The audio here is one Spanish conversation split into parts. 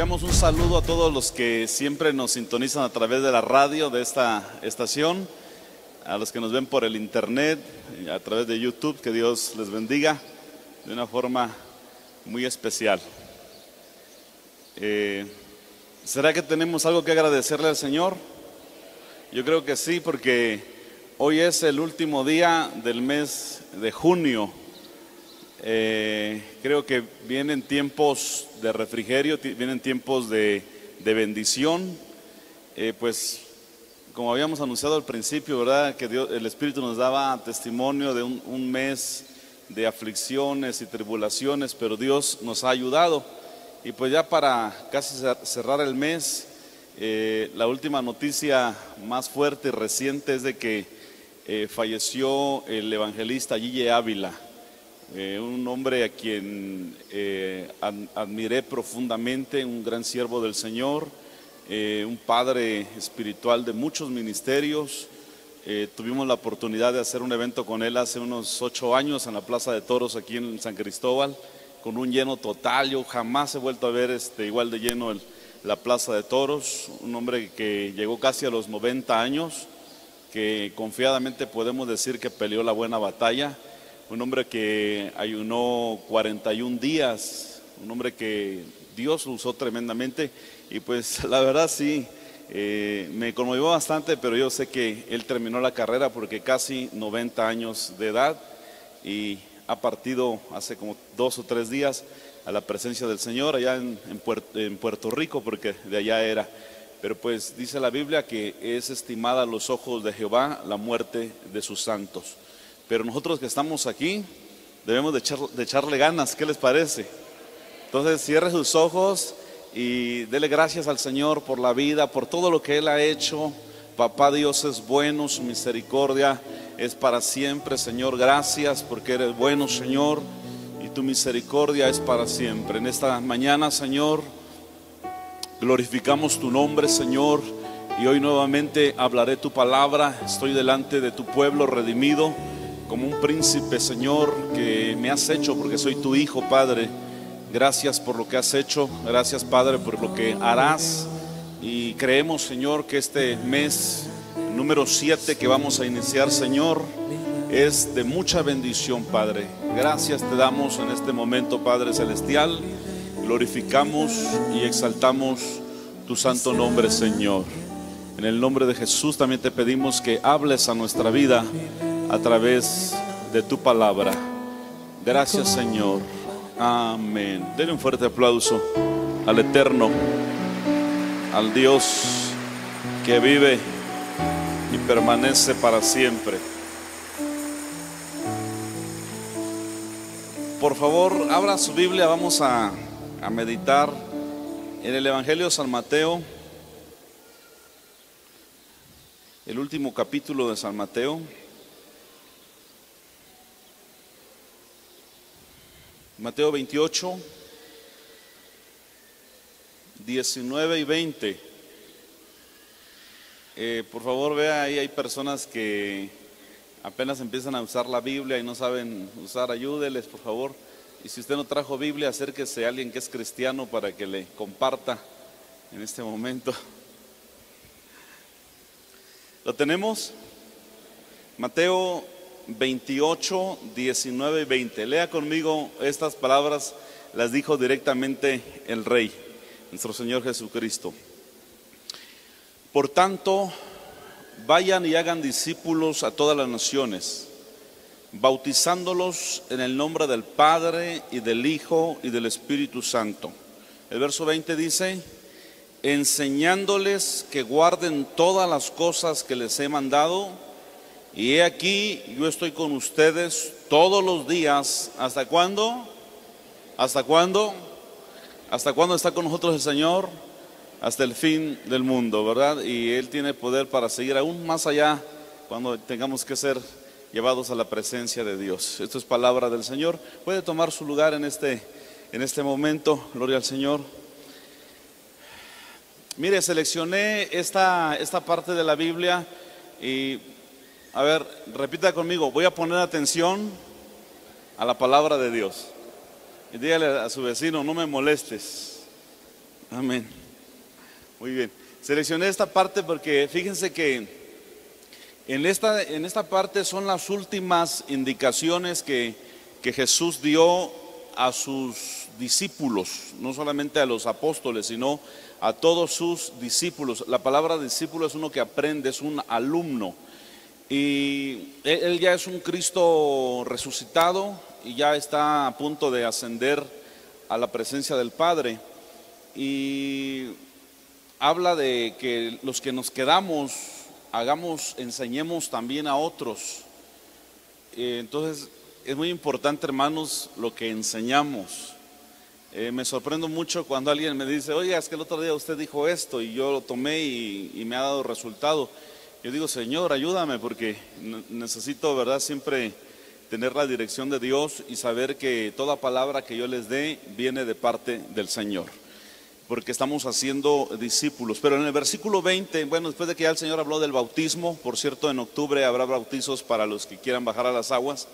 Enviamos un saludo a todos los que siempre nos sintonizan a través de la radio de esta estación, a los que nos ven por el internet, a través de YouTube. Que Dios les bendiga de una forma muy especial. ¿Será que tenemos algo que agradecerle al Señor? Yo creo que sí, porque hoy es el último día del mes de junio. Creo que vienen tiempos de refrigerio, vienen tiempos de bendición. Pues como habíamos anunciado al principio, ¿verdad? Que Dios, el Espíritu nos daba testimonio de un mes de aflicciones y tribulaciones, pero Dios nos ha ayudado. Y pues ya para casi cerrar el mes, la última noticia más fuerte y reciente es de que falleció el evangelista Gille Ávila. Un hombre a quien admiré profundamente, un gran siervo del Señor, un padre espiritual de muchos ministerios. Tuvimos la oportunidad de hacer un evento con él hace unos 8 años en la Plaza de Toros aquí en San Cristóbal, con un lleno total. Yo jamás he vuelto a ver igual de lleno la Plaza de Toros. Un hombre que llegó casi a los 90 años, que confiadamente podemos decir que peleó la buena batalla. Un hombre que ayunó 41 días, un hombre que Dios lo usó tremendamente. Y pues la verdad sí, me conmovió bastante, pero yo sé que él terminó la carrera porque casi 90 años de edad, y ha partido hace como 2 o 3 días a la presencia del Señor allá en Puerto Rico, porque de allá era. Pero pues dice la Biblia que es estimada a los ojos de Jehová la muerte de sus santos. Pero nosotros que estamos aquí debemos de echarle ganas. ¿Qué les parece? Entonces cierre sus ojos y dele gracias al Señor por la vida, por todo lo que Él ha hecho. Papá Dios es bueno, su misericordia es para siempre. Señor, gracias porque eres bueno, Señor, y tu misericordia es para siempre. En esta mañana, Señor, glorificamos tu nombre, Señor, y hoy nuevamente hablaré tu palabra. Estoy delante de tu pueblo redimido como un príncipe, Señor, que me has hecho porque soy tu hijo, Padre. Gracias por lo que has hecho, gracias, Padre, por lo que harás. Y creemos, Señor, que este mes número 7 que vamos a iniciar, Señor, es de mucha bendición, Padre. Gracias te damos en este momento, Padre Celestial. Glorificamos y exaltamos tu santo nombre, Señor. En el nombre de Jesús también te pedimos que hables a nuestra vida a través de tu palabra. Gracias, Señor. Amén. Denle un fuerte aplauso al Eterno, al Dios que vive y permanece para siempre. Por favor, abra su Biblia. Vamos a meditar en el Evangelio de San Mateo, el último capítulo de San Mateo. Mateo 28, 19 y 20. Por favor, vea, ahí hay personas que apenas empiezan a usar la Biblia y no saben usar. Ayúdeles, por favor. Y si usted no trajo Biblia, acérquese a alguien que es cristiano para que le comparta en este momento. ¿Lo tenemos? Mateo 28, 19 y 20. Lea conmigo estas palabras. Las dijo directamente el Rey, nuestro Señor Jesucristo. Por tanto, vayan y hagan discípulos a todas las naciones, bautizándolos en el nombre del Padre y del Hijo y del Espíritu Santo. El verso 20 dice: enseñándoles que guarden todas las cosas que les he mandado. Y he aquí, yo estoy con ustedes todos los días. ¿Hasta cuándo? ¿Hasta cuándo? ¿Hasta cuándo está con nosotros el Señor? Hasta el fin del mundo, ¿verdad? Y Él tiene poder para seguir aún más allá cuando tengamos que ser llevados a la presencia de Dios. Esto es palabra del Señor. Puede tomar su lugar en este momento. Gloria al Señor. Mire, seleccioné esta parte de la Biblia y, a ver, repita conmigo: voy a poner atención a la palabra de Dios. Y dígale a su vecino: no me molestes. Amén. Muy bien. Seleccioné esta parte porque fíjense que en esta parte son las últimas indicaciones que Jesús dio a sus discípulos, no solamente a los apóstoles, sino a todos sus discípulos. La palabra discípulo es uno que aprende, es un alumno. Y él ya es un Cristo resucitado y ya está a punto de ascender a la presencia del Padre. Y habla de que los que nos quedamos, enseñemos también a otros. Entonces es muy importante, hermanos, lo que enseñamos. Me sorprendo mucho cuando alguien me dice, oiga, es que el otro día usted dijo esto y yo lo tomé y me ha dado resultado. Yo digo, Señor, ayúdame, porque necesito, ¿verdad?, siempre tener la dirección de Dios y saber que toda palabra que yo les dé viene de parte del Señor, porque estamos haciendo discípulos. Pero en el versículo 20, bueno, después de que ya el Señor habló del bautismo, por cierto, en octubre habrá bautizos para los que quieran bajar a las aguas.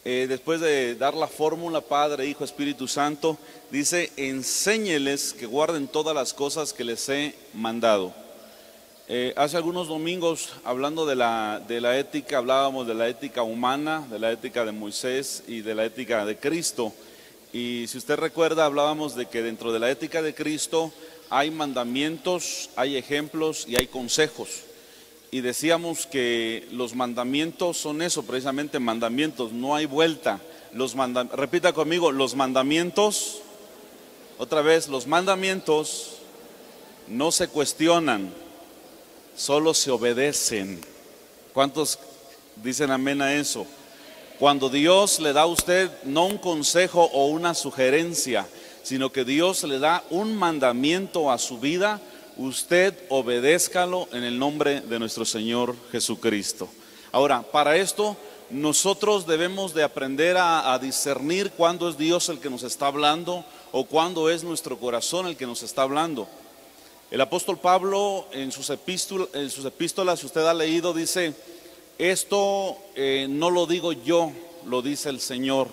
Después de dar la fórmula Padre, Hijo, Espíritu Santo, dice, enséñeles que guarden todas las cosas que les he mandado. Hace algunos domingos, hablando de la ética, hablábamos de la ética humana, de la ética de Moisés y de la ética de Cristo. Y si usted recuerda, hablábamos de que dentro de la ética de Cristo hay mandamientos, hay ejemplos y hay consejos. Y decíamos que los mandamientos son eso, precisamente mandamientos, no hay vuelta. Repita conmigo, los mandamientos, otra vez, los mandamientos no se cuestionan, solo se obedecen. ¿Cuántos dicen amén a eso? Cuando Dios le da a usted no un consejo o una sugerencia, sino que Dios le da un mandamiento a su vida, usted obedézcalo en el nombre de nuestro Señor Jesucristo. Ahora, para esto nosotros debemos de aprender a discernir cuándo es Dios el que nos está hablando o cuándo es nuestro corazón el que nos está hablando. El apóstol Pablo en sus epístolas, si usted ha leído, dice, esto no lo digo yo, lo dice el Señor.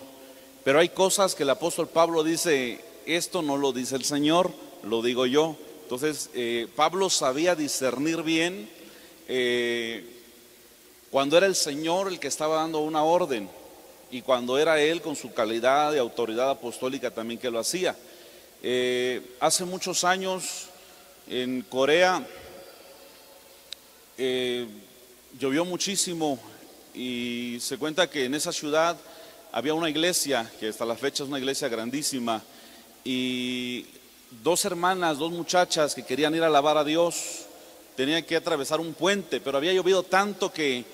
Pero hay cosas que el apóstol Pablo dice, esto no lo dice el Señor, lo digo yo. Entonces Pablo sabía discernir bien cuando era el Señor el que estaba dando una orden y cuando era él con su calidad de autoridad apostólica también que lo hacía. Hace muchos años en Corea llovió muchísimo y se cuenta que en esa ciudad había una iglesia que hasta la fecha es una iglesia grandísima y dos hermanas, dos muchachas que querían ir a alabar a Dios tenían que atravesar un puente, pero había llovido tanto que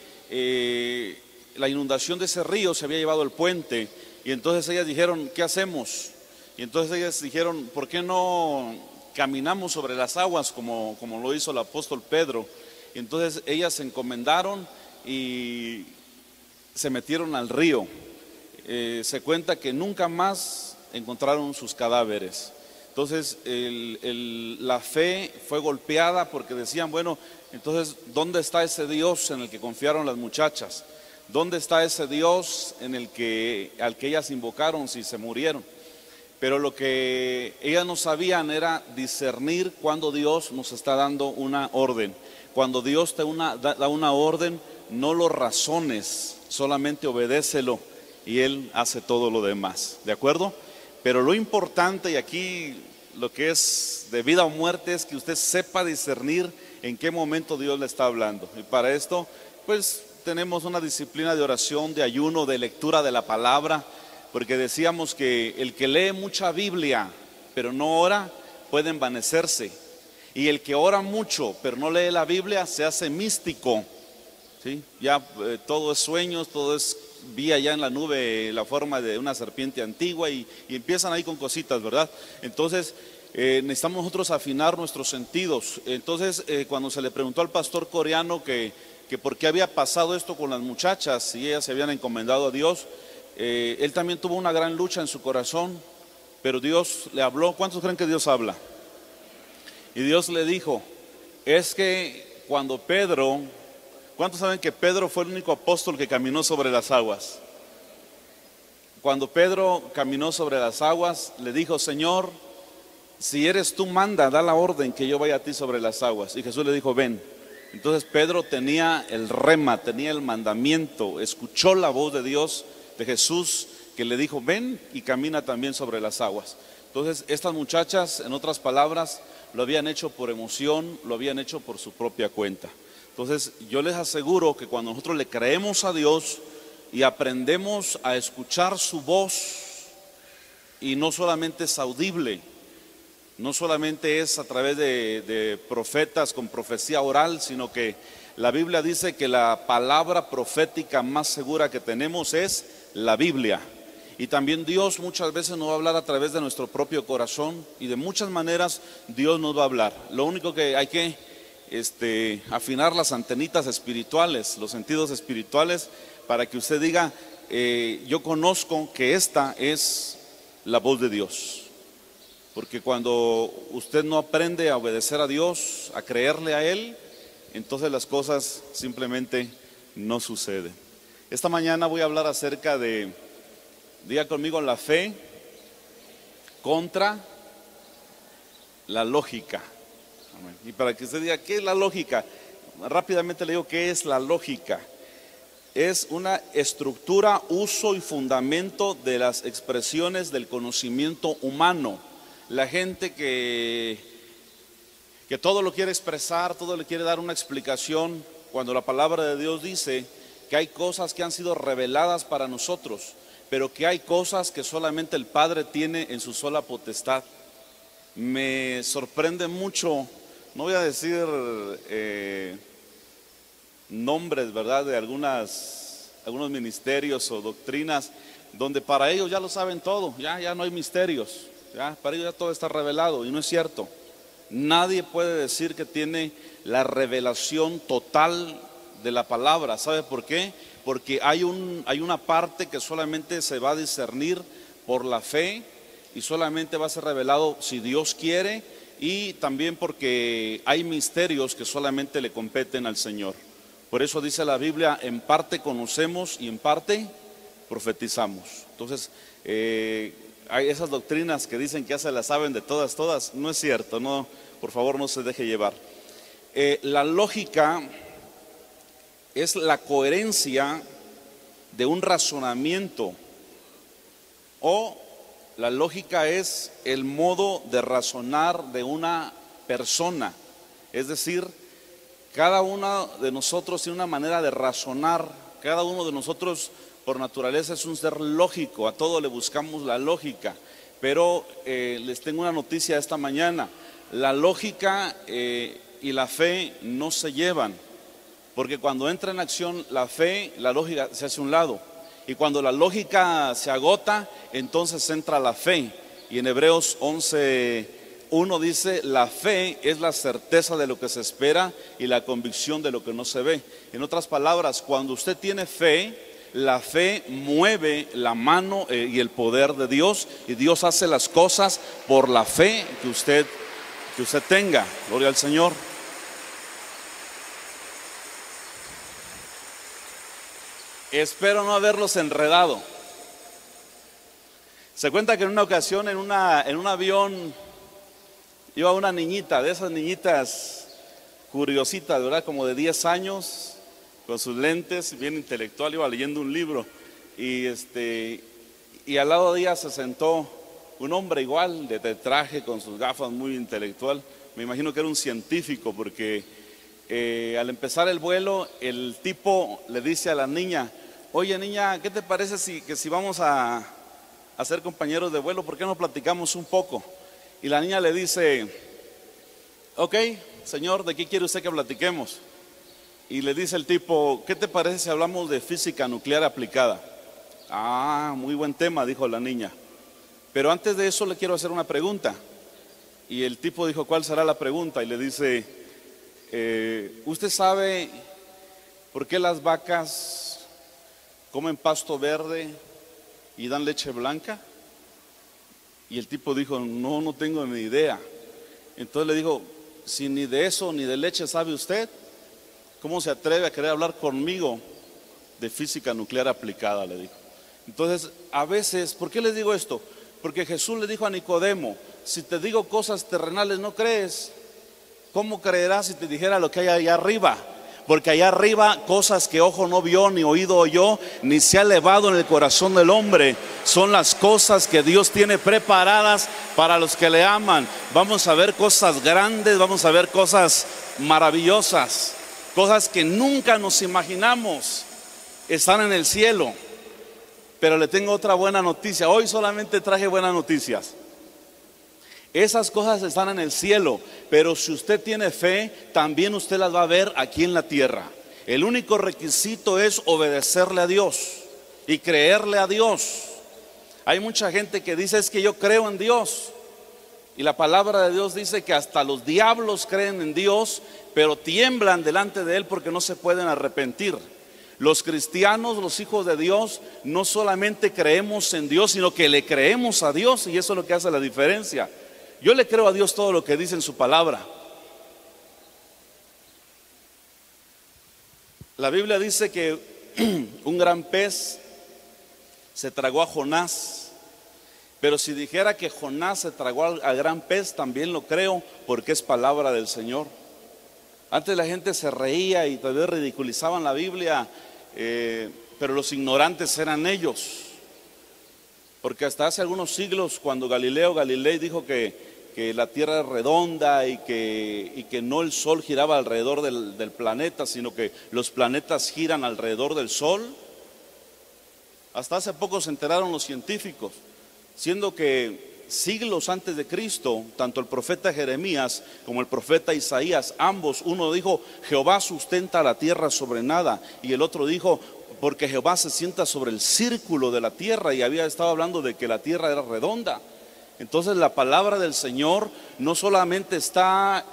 la inundación de ese río se había llevado el puente y entonces ellas dijeron, ¿qué hacemos? Y entonces ellas dijeron, ¿por qué no caminamos sobre las aguas como lo hizo el apóstol Pedro? Y entonces ellas se encomendaron y se metieron al río. Se cuenta que nunca más encontraron sus cadáveres. Entonces la fe fue golpeada porque decían, bueno, entonces ¿dónde está ese Dios en el que confiaron las muchachas? ¿Dónde está ese Dios al que ellas invocaron si se murieron? Pero lo que ellas no sabían era discernir cuando Dios nos está dando una orden. Cuando Dios te da una orden, no lo razones, solamente obedécelo y Él hace todo lo demás, ¿de acuerdo? Pero lo importante, y aquí lo que es de vida o muerte, es que usted sepa discernir en qué momento Dios le está hablando. Y para esto, pues tenemos una disciplina de oración, de ayuno, de lectura de la palabra, porque decíamos que el que lee mucha Biblia, pero no ora, puede envanecerse. Y el que ora mucho, pero no lee la Biblia, se hace místico, ¿sí? Ya todo es sueños, todo es, vi allá en la nube la forma de una serpiente antigua y empiezan ahí con cositas, ¿verdad? Entonces necesitamos nosotros afinar nuestros sentidos. Entonces cuando se le preguntó al pastor coreano que por qué había pasado esto con las muchachas, si ellas se habían encomendado a Dios, él también tuvo una gran lucha en su corazón, pero Dios le habló. ¿Cuántos creen que Dios habla? Y Dios le dijo, es que cuando Pedro, ¿cuántos saben que Pedro fue el único apóstol que caminó sobre las aguas? Cuando Pedro caminó sobre las aguas, le dijo, Señor, si eres tú, manda, da la orden que yo vaya a ti sobre las aguas. Y Jesús le dijo, ven. Entonces Pedro tenía el rema, tenía el mandamiento, escuchó la voz de Dios, de Jesús, que le dijo, ven y camina también sobre las aguas. Entonces estas muchachas, en otras palabras, lo habían hecho por emoción, lo habían hecho por su propia cuenta. Entonces yo les aseguro que cuando nosotros le creemos a Dios y aprendemos a escuchar su voz, y no solamente es audible, no solamente es a través de profetas con profecía oral, sino que la Biblia dice que la palabra profética más segura que tenemos es la Biblia. Y también Dios muchas veces nos va a hablar a través de nuestro propio corazón, y de muchas maneras Dios nos va a hablar. Lo único que hay que afinar las antenitas espirituales, los sentidos espirituales, para que usted diga, yo conozco que esta es la voz de Dios. Porque cuando usted no aprende a obedecer a Dios, a creerle a Él, entonces las cosas simplemente no suceden. Esta mañana voy a hablar acerca de, diga conmigo, la fe contra la lógica. Y para que usted diga, ¿qué es la lógica? Rápidamente le digo, ¿qué es la lógica? Es una estructura, uso y fundamento de las expresiones del conocimiento humano. La gente que todo lo quiere expresar, todo le quiere dar una explicación, cuando la palabra de Dios dice que hay cosas que han sido reveladas para nosotros, pero que hay cosas que solamente el Padre tiene en su sola potestad. Me sorprende mucho, no voy a decir nombres, ¿verdad?, de algunos ministerios o doctrinas, donde para ellos ya lo saben todo, ya no hay misterios. Ya, para ellos ya todo está revelado, y no es cierto. Nadie puede decir que tiene la revelación total de la palabra. ¿Sabe por qué? Porque hay una parte que solamente se va a discernir por la fe, y solamente va a ser revelado si Dios quiere, y también porque hay misterios que solamente le competen al Señor. Por eso dice la Biblia, en parte conocemos y en parte profetizamos. Entonces, hay esas doctrinas que dicen que ya se las saben de todas, no es cierto, no, por favor no se deje llevar. La lógica es la coherencia de un razonamiento, o la lógica es el modo de razonar de una persona. Es decir, cada uno de nosotros tiene una manera de razonar, cada uno de nosotros por naturaleza es un ser lógico, a todo le buscamos la lógica, pero les tengo una noticia esta mañana: la lógica y la fe no se llevan, porque cuando entra en acción la fe, la lógica se hace a un lado, y cuando la lógica se agota, entonces entra la fe. Y en Hebreos 11:1 dice, la fe es la certeza de lo que se espera y la convicción de lo que no se ve. En otras palabras, cuando usted tiene fe, la fe mueve la mano y el poder de Dios, y Dios hace las cosas por la fe que usted tenga. Gloria al Señor. Espero no haberlos enredado. Se cuenta que en una ocasión en un avión iba una niñita, de esas niñitas curiositas, ¿verdad?, como de 10 años, con sus lentes, bien intelectual, iba leyendo un libro, y al lado de ella se sentó un hombre igual, de traje, con sus gafas, muy intelectual. Me imagino que era un científico, porque al empezar el vuelo, el tipo le dice a la niña, oye niña, ¿qué te parece si vamos a ser compañeros de vuelo? ¿Por qué no platicamos un poco? Y la niña le dice, ok, señor, ¿de qué quiere usted que platiquemos? Y le dice el tipo, ¿qué te parece si hablamos de física nuclear aplicada? Ah, muy buen tema, dijo la niña. Pero antes de eso le quiero hacer una pregunta. Y el tipo dijo, ¿cuál será la pregunta? Y le dice, ¿usted sabe por qué las vacas comen pasto verde y dan leche blanca? Y el tipo dijo, no tengo ni idea. Entonces le dijo, si ni de eso ni de leche sabe usted, ¿cómo se atreve a querer hablar conmigo de física nuclear aplicada?, le dijo. Entonces, a veces, ¿por qué les digo esto? Porque Jesús le dijo a Nicodemo: si te digo cosas terrenales no crees, ¿cómo creerás si te dijera lo que hay allá arriba? Porque allá arriba, cosas que ojo no vio, ni oído oyó, ni se ha elevado en el corazón del hombre, son las cosas que Dios tiene preparadas para los que le aman. Vamos a ver cosas grandes, vamos a ver cosas maravillosas, cosas que nunca nos imaginamos están en el cielo. Pero le tengo otra buena noticia. Hoy solamente traje buenas noticias. Esas cosas están en el cielo, pero si usted tiene fe, también usted las va a ver aquí en la tierra. El único requisito es obedecerle a Dios y creerle a Dios. Hay mucha gente que dice: es que yo creo en Dios. Y la palabra de Dios dice que hasta los diablos creen en Dios, pero tiemblan delante de Él porque no se pueden arrepentir. Los cristianos, los hijos de Dios, no solamente creemos en Dios, sino que le creemos a Dios, y eso es lo que hace la diferencia. Yo le creo a Dios todo lo que dice en su palabra. La Biblia dice que un gran pez se tragó a Jonás. Pero si dijera que Jonás se tragó al gran pez, también lo creo, porque es palabra del Señor. Antes la gente se reía y todavía ridiculizaban la Biblia, pero los ignorantes eran ellos. Porque hasta hace algunos siglos, cuando Galileo Galilei dijo que la tierra es redonda y que no el sol giraba alrededor del planeta, sino que los planetas giran alrededor del sol, hasta hace poco se enteraron los científicos, siendo que siglos antes de Cristo, tanto el profeta Jeremías como el profeta Isaías, ambos, uno dijo: Jehová sustenta la tierra sobre nada, y el otro dijo: porque Jehová se sienta sobre el círculo de la tierra, y había estado hablando de que la tierra era redonda. Entonces la palabra del Señor no solamente está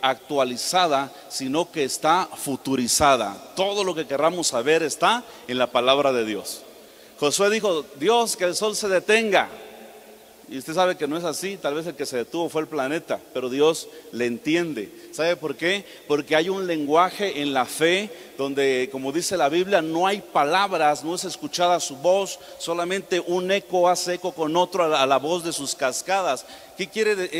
actualizada, sino que está futurizada. Todo lo que querramos saber está en la palabra de Dios. Josué dijo: Dios, que el sol se detenga. Y usted sabe que no es así. Tal vez el que se detuvo fue el planeta, pero Dios le entiende. ¿Sabe por qué? Porque hay un lenguaje en la fe donde, como dice la Biblia, no hay palabras, no es escuchada su voz, solamente un eco hace eco con otro a la voz de sus cascadas.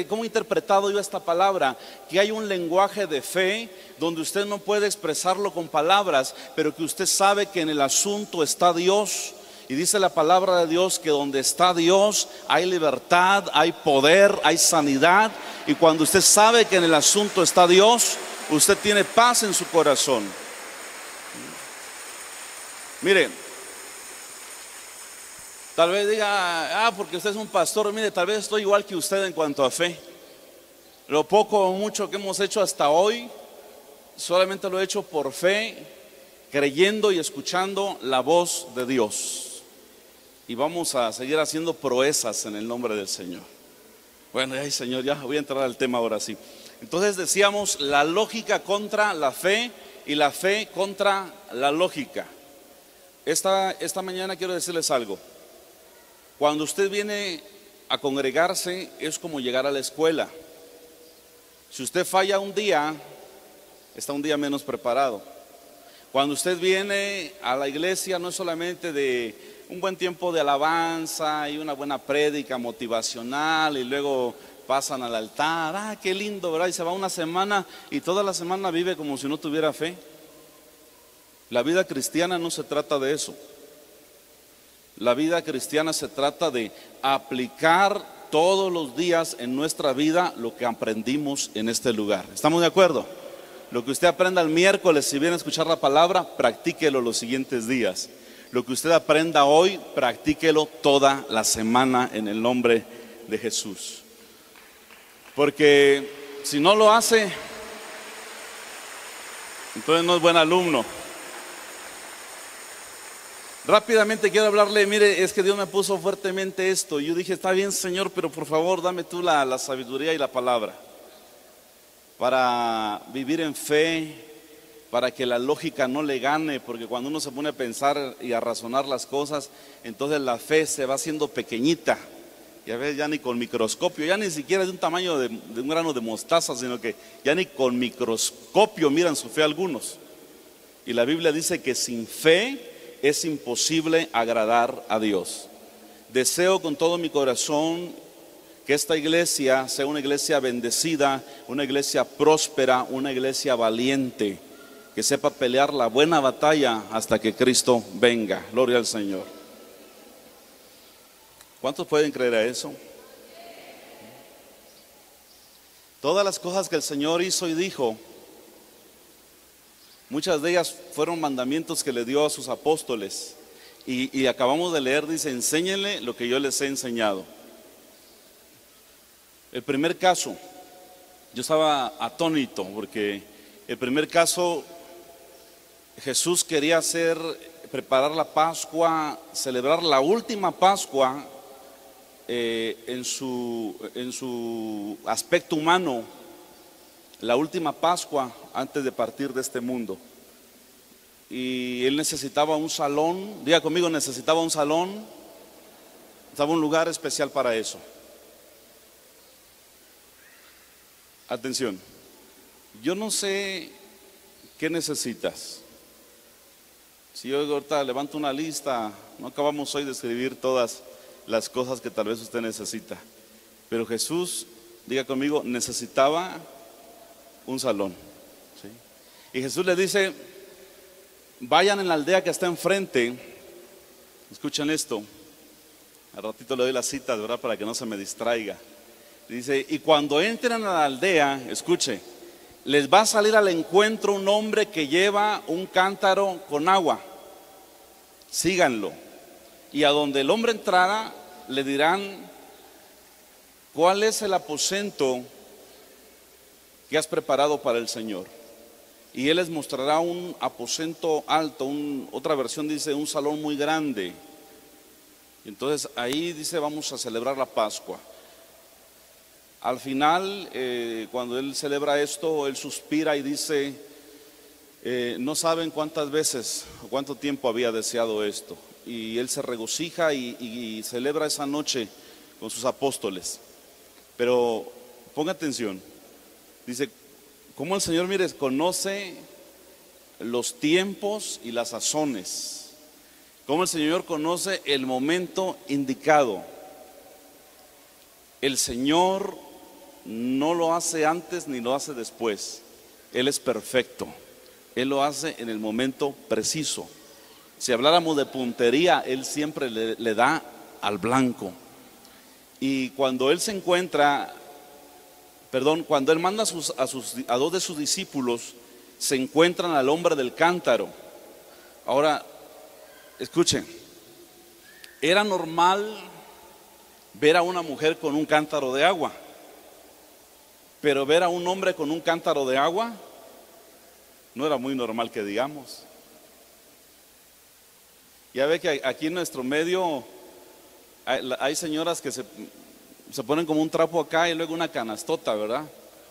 ¿Cómo he interpretado yo esta palabra? Que hay un lenguaje de fe donde usted no puede expresarlo con palabras, pero que usted sabe que en el asunto está Dios. Y dice la palabra de Dios que donde está Dios hay libertad, hay poder, hay sanidad. Y cuando usted sabe que en el asunto está Dios, usted tiene paz en su corazón. Mire, tal vez diga: porque usted es un pastor. Mire, tal vez estoy igual que usted en cuanto a fe. Lo poco o mucho que hemos hecho hasta hoy, solamente lo he hecho por fe, creyendo y escuchando la voz de Dios. Y vamos a seguir haciendo proezas en el nombre del Señor. Bueno, ay Señor, ya voy a entrar al tema ahora sí. Entonces decíamos la lógica contra la fe y la fe contra la lógica. Esta mañana quiero decirles algo. Cuando usted viene a congregarse es como llegar a la escuela. Si usted falla un día, está un día menos preparado. Cuando usted viene a la iglesia no es solamente de un buen tiempo de alabanza y una buena prédica motivacional y luego pasan al altar, qué lindo, ¿verdad? Y se va una semana y toda la semana vive como si no tuviera fe. La vida cristiana no se trata de eso. La vida cristiana se trata de aplicar todos los días en nuestra vida lo que aprendimos en este lugar. ¿Estamos de acuerdo? Lo que usted aprenda el miércoles, si viene a escuchar la palabra, practíquelo los siguientes días. Lo que usted aprenda hoy, practíquelo toda la semana en el nombre de Jesús. Porque si no lo hace, entonces no es buen alumno. Rápidamente quiero hablarle, mire, es que Dios me puso fuertemente esto. Y yo dije: está bien, Señor, pero por favor dame tú la sabiduría y la palabra para vivir en fe, para que la lógica no le gane, porque cuando uno se pone a pensar y a razonar las cosas, entonces la fe se va haciendo pequeñita, y a veces ya ni con microscopio, ya ni siquiera de un tamaño de un grano de mostaza, sino que ya ni con microscopio miran su fe algunos. Y la Biblia dice que sin fe es imposible agradar a Dios. Deseo con todo mi corazón que esta iglesia sea una iglesia bendecida, una iglesia próspera, una iglesia valiente, que sepa pelear la buena batalla hasta que Cristo venga. Gloria al Señor. ¿Cuántos pueden creer a eso? Todas las cosas que el Señor hizo y dijo, muchas de ellas fueron mandamientos que le dio a sus apóstoles. Y acabamos de leer, dice, enséñenle lo que yo les he enseñado. El primer caso, yo estaba atónito porque el primer caso, Jesús quería preparar la Pascua, celebrar la última Pascua en su aspecto humano, la última Pascua antes de partir de este mundo. Y él necesitaba un salón, diga conmigo, necesitaba un salón, necesitaba un lugar especial para eso. Atención, yo no sé qué necesitas. Si yo ahorita levanto una lista, no acabamos hoy de escribir todas las cosas que tal vez usted necesita. Pero Jesús, diga conmigo, necesitaba un salón. ¿Sí? Y Jesús le dice, vayan en la aldea que está enfrente. Escuchen esto. Al ratito le doy las citas, ¿verdad? Para que no se me distraiga. Dice, y cuando entren a la aldea, escuche, les va a salir al encuentro un hombre que lleva un cántaro con agua. Síganlo. Y a donde el hombre entrara, le dirán, ¿cuál es el aposento que has preparado para el Señor? Y él les mostrará un aposento alto, otra versión dice un salón muy grande. Y entonces ahí dice, vamos a celebrar la Pascua. Al final, cuando él celebra esto, él suspira y dice, no saben cuántas veces o cuánto tiempo había deseado esto. Y él se regocija y celebra esa noche con sus apóstoles. Pero ponga atención, dice, cómo el Señor, mire, conoce los tiempos y las sazones. Cómo el Señor conoce el momento indicado. El Señor no lo hace antes ni lo hace después. Él es perfecto. Él lo hace en el momento preciso. Si habláramos de puntería, Él siempre le da al blanco. Y cuando Él se encuentra, cuando Él manda a dos de sus discípulos, se encuentran al hombre del cántaro. Ahora, escuchen, era normal ver a una mujer con un cántaro de agua, pero ver a un hombre con un cántaro de agua no era muy normal que digamos. Ya ve que aquí en nuestro medio hay señoras que se ponen como un trapo acá y luego una canastota, ¿verdad?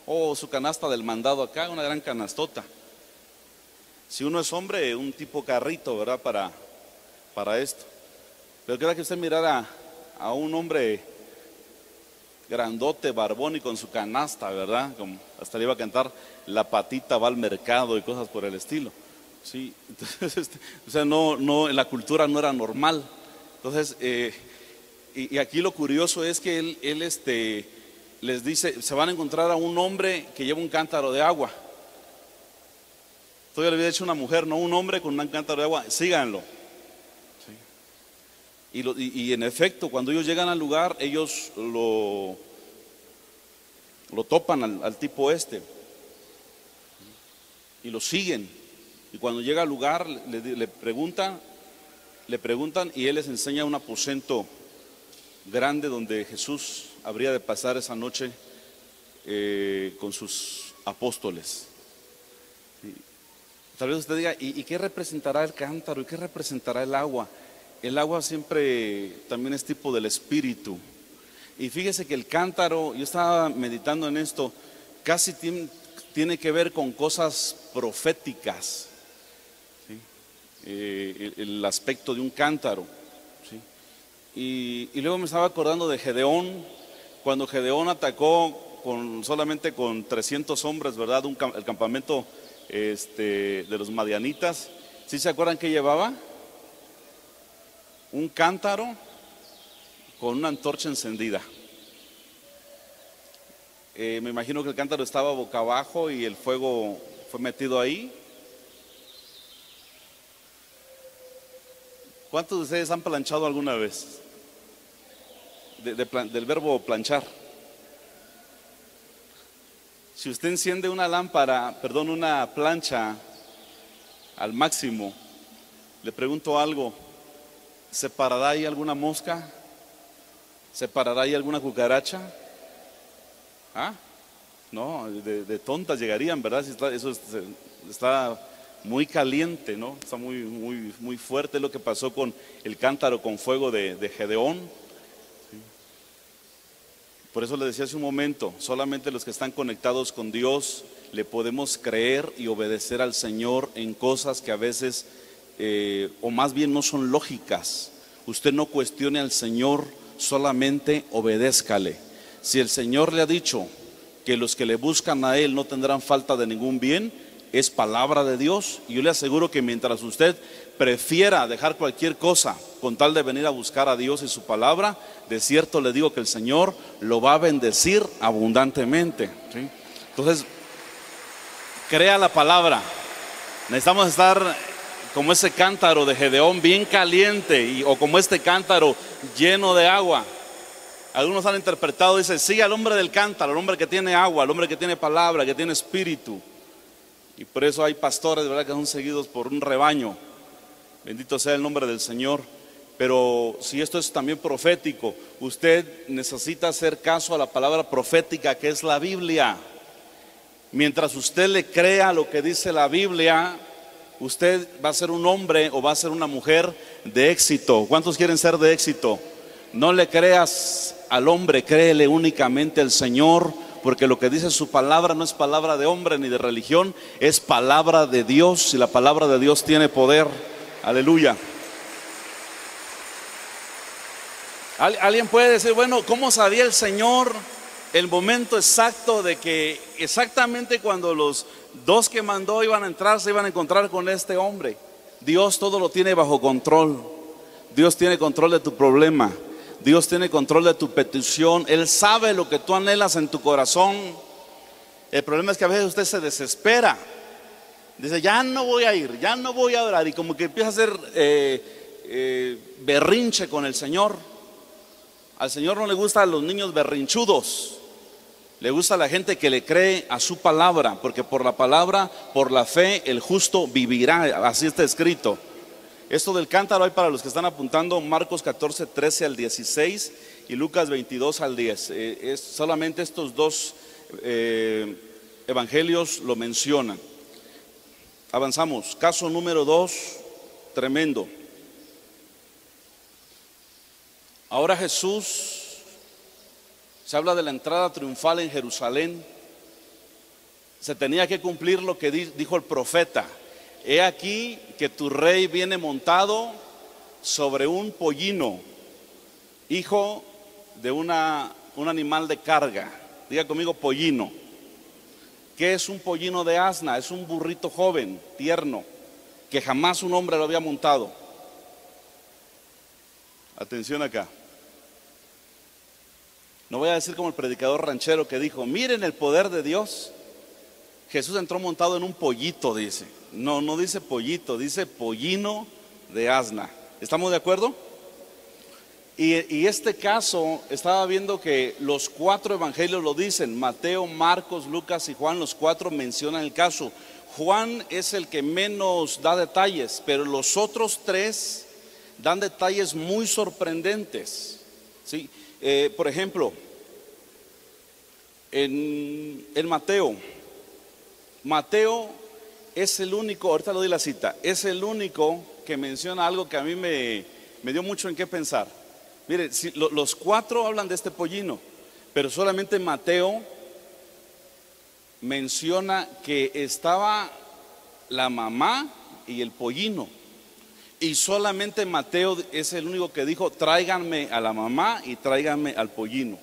O su canasta del mandado acá, una gran canastota. Si uno es hombre, un tipo carrito, ¿verdad? Para esto. Pero quiero que usted mirara a un hombre grandote, barbón y con su canasta, ¿verdad? Como hasta le iba a cantar, la patita va al mercado y cosas por el estilo. Sí, entonces, o sea, no, en la cultura no era normal. Entonces, y aquí lo curioso es que él les dice, se van a encontrar a un hombre que lleva un cántaro de agua. Todavía le había dicho una mujer, no un hombre con un cántaro de agua, síganlo. Sí. Y en efecto, cuando ellos llegan al lugar, ellos lo topan al tipo y lo siguen. Y cuando llega al lugar le preguntan y él les enseña un aposento grande donde Jesús habría de pasar esa noche con sus apóstoles. Y tal vez usted diga, ¿y qué representará el cántaro? ¿Y qué representará el agua? El agua siempre también es tipo del espíritu. Y fíjese que el cántaro, yo estaba meditando en esto, casi tiene que ver con cosas proféticas. El aspecto de un cántaro, ¿sí? Y luego me estaba acordando de Gedeón, cuando Gedeón atacó solamente con 300 hombres, ¿verdad? El campamento de los madianitas. ¿Sí se acuerdan que llevaba? Un cántaro con una antorcha encendida. Me imagino que el cántaro estaba boca abajo y el fuego fue metido ahí. ¿Cuántos de ustedes han planchado alguna vez? Del verbo planchar. Si usted enciende una una plancha al máximo, le pregunto algo, ¿se parará ahí alguna mosca? ¿Se parará ahí alguna cucaracha? ¿Ah? No, de tontas llegarían, ¿verdad? Si está muy caliente, ¿no? Está muy fuerte lo que pasó con el cántaro con fuego de Gedeón. Por eso le decía hace un momento, solamente los que están conectados con Dios le podemos creer y obedecer al Señor en cosas que a veces, o más bien no son lógicas. Usted no cuestione al Señor, solamente obedézcale. Si el Señor le ha dicho que los que le buscan a Él no tendrán falta de ningún bien, es palabra de Dios, y yo le aseguro que mientras usted prefiera dejar cualquier cosa con tal de venir a buscar a Dios y su palabra, de cierto le digo que el Señor lo va a bendecir abundantemente, ¿sí? Entonces, crea la palabra. Necesitamos estar como ese cántaro de Gedeón bien caliente, o como este cántaro lleno de agua. Algunos han interpretado, dice, sí, al hombre del cántaro, al hombre que tiene agua, al hombre que tiene palabra, que tiene espíritu. Y por eso hay pastores, ¿verdad?, que son seguidos por un rebaño. Bendito sea el nombre del Señor. Pero si esto es también profético, usted necesita hacer caso a la palabra profética que es la Biblia. Mientras usted le crea lo que dice la Biblia, usted va a ser un hombre o va a ser una mujer de éxito. ¿Cuántos quieren ser de éxito? No le creas al hombre, créele únicamente al Señor, porque lo que dice su palabra no es palabra de hombre ni de religión, es palabra de Dios, y la palabra de Dios tiene poder. Aleluya. Alguien puede decir, bueno, ¿cómo sabía el Señor el momento exacto de que exactamente cuando los dos que mandó iban a entrar, se iban a encontrar con este hombre? Dios todo lo tiene bajo control. Dios tiene control de tu problema. Dios tiene control de tu petición. Él sabe lo que tú anhelas en tu corazón. El problema es que a veces usted se desespera. Dice, ya no voy a ir, ya no voy a orar. Y como que empieza a hacer berrinche con el Señor. Al Señor no le gustan los niños berrinchudos. Le gusta la gente que le cree a su palabra, porque por la palabra, por la fe, el justo vivirá. Así está escrito. Esto del cántaro hay para los que están apuntando, Marcos 14, 13 al 16 y Lucas 22 al 10. Solamente estos dos evangelios lo mencionan. Avanzamos. Caso número 2, tremendo. Ahora Jesús, se habla de la entrada triunfal en Jerusalén. Se tenía que cumplir lo que dijo el profeta. He aquí que tu rey viene montado sobre un pollino, hijo de un animal de carga. Diga conmigo, pollino. ¿Qué es un pollino de asna? Es un burrito joven, tierno, que jamás un hombre lo había montado. Atención acá. No voy a decir como el predicador ranchero que dijo, miren el poder de Dios. Jesús entró montado en un pollito, dice. No, no dice pollito, dice pollino de asna. ¿Estamos de acuerdo? Y este caso, estaba viendo que los 4 evangelios lo dicen. Mateo, Marcos, Lucas y Juan, los 4 mencionan el caso. Juan es el que menos da detalles, pero los otros 3 dan detalles muy sorprendentes, ¿sí? Por ejemplo, en Mateo es el único, ahorita le doy la cita, es el único que menciona algo que a mí me dio mucho en qué pensar. Mire, si, los 4 hablan de este pollino, pero solamente Mateo menciona que estaba la mamá y el pollino. Y solamente Mateo es el único que dijo, tráiganme a la mamá y tráiganme al pollino.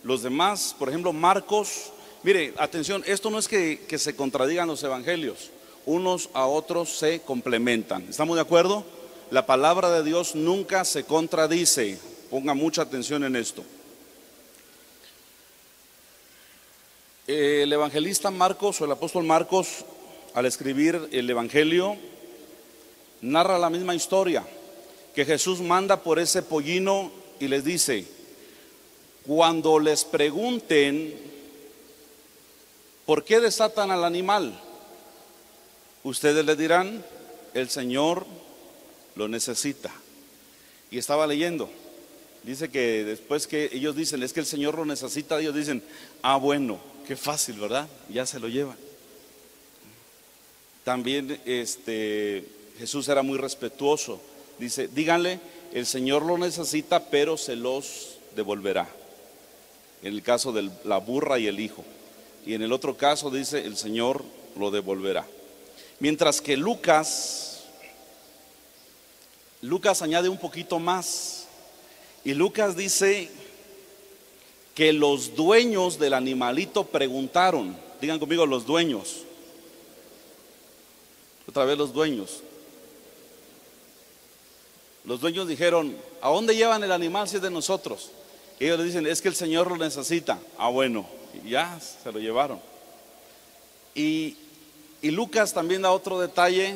Los demás, por ejemplo, Marcos, mire, atención, esto no es que se contradigan los evangelios, unos a otros se complementan. ¿Estamos de acuerdo? La palabra de Dios nunca se contradice. ponga mucha atención en esto. El evangelista Marcos o el apóstol Marcos, al escribir el evangelio, narra la misma historia, que Jesús manda por ese pollino y les dice: cuando les pregunten por qué desatan al animal, ustedes le dirán: el Señor lo necesita. Y estaba leyendo, dice que después que ellos dicen es que el Señor lo necesita, ellos dicen: ah, bueno, qué fácil, ¿verdad? Ya se lo llevan. También Jesús era muy respetuoso. Dice: díganle, el Señor lo necesita, pero se los devolverá. En el caso de la burra y el hijo. Y en el otro caso dice: el Señor lo devolverá. Mientras que Lucas añade un poquito más. Y Lucas dice que los dueños del animalito preguntaron. Digan conmigo, los dueños. Otra vez los dueños. Los dueños dijeron: ¿a dónde llevan el animal si es de nosotros? Y ellos le dicen: es que el Señor lo necesita. Ah, bueno, y ya se lo llevaron. Y Lucas también da otro detalle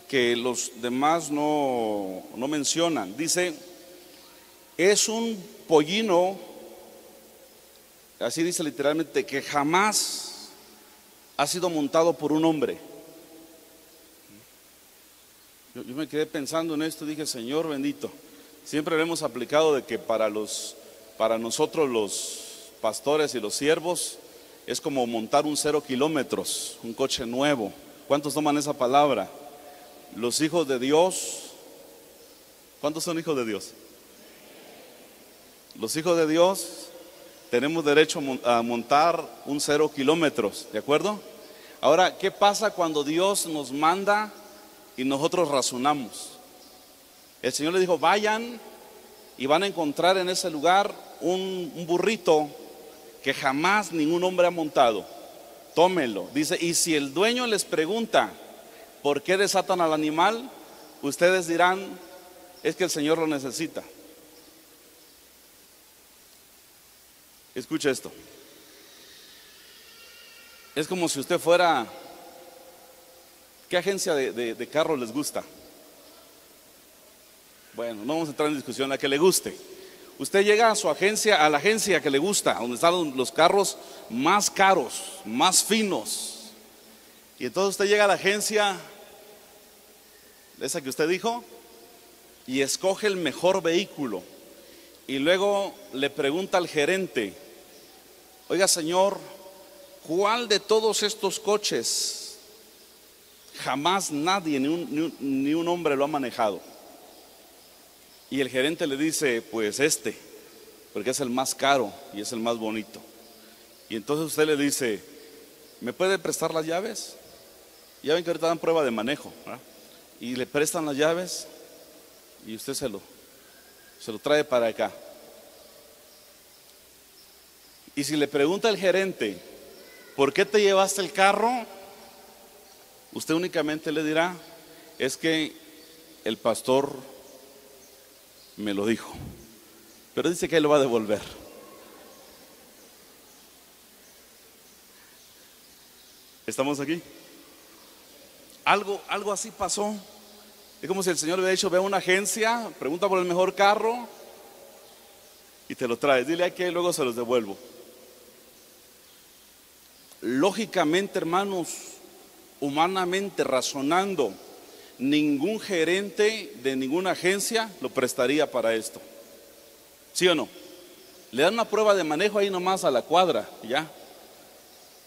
que los demás no mencionan. Dice: es un pollino, así dice literalmente, que jamás ha sido montado por un hombre. Yo me quedé pensando en esto, dije: Señor bendito, siempre lo hemos aplicado de que para nosotros los pastores y los siervos es como montar un 0 kilómetros, un coche nuevo. ¿Cuántos toman esa palabra? Los hijos de Dios, ¿cuántos son hijos de Dios? Los hijos de Dios tenemos derecho a montar un 0 kilómetros, ¿de acuerdo? Ahora, ¿qué pasa cuando Dios nos manda y nosotros razonamos? El Señor le dijo: vayan y van a encontrar en ese lugar un burrito que jamás ningún hombre ha montado. Tómenlo. Dice: y si el dueño les pregunta por qué desatan al animal, ustedes dirán: es que el Señor lo necesita. Escucha esto. Es como si usted fuera... ¿Qué agencia de carro les gusta? Bueno, no vamos a entrar en discusión, la que le guste. Usted llega a su agencia, a la agencia que le gusta, donde están los carros más caros, más finos. Y entonces usted llega a la agencia, esa que usted dijo, y escoge el mejor vehículo. Y luego le pregunta al gerente: oiga, señor, ¿cuál de todos estos coches jamás nadie, ni un hombre lo ha manejado? Y el gerente le dice: pues porque es el más caro y es el más bonito. Y entonces usted le dice: ¿me puede prestar las llaves? Ya ven que ahorita dan prueba de manejo, ¿verdad? Y le prestan las llaves y usted se lo trae para acá. Y si le pregunta el gerente: ¿por qué te llevaste el carro?, usted únicamente le dirá: es que el pastor me lo dijo, pero dice que él lo va a devolver. ¿Estamos aquí? Algo así pasó. Es como si el Señor le hubiera dicho: ve a una agencia, pregunta por el mejor carro y te lo traes. Dile que luego se los devuelvo. Lógicamente, hermanos, humanamente razonando, ningún gerente de ninguna agencia lo prestaría para esto. ¿Sí o no? Le dan una prueba de manejo ahí nomás a la cuadra, ya.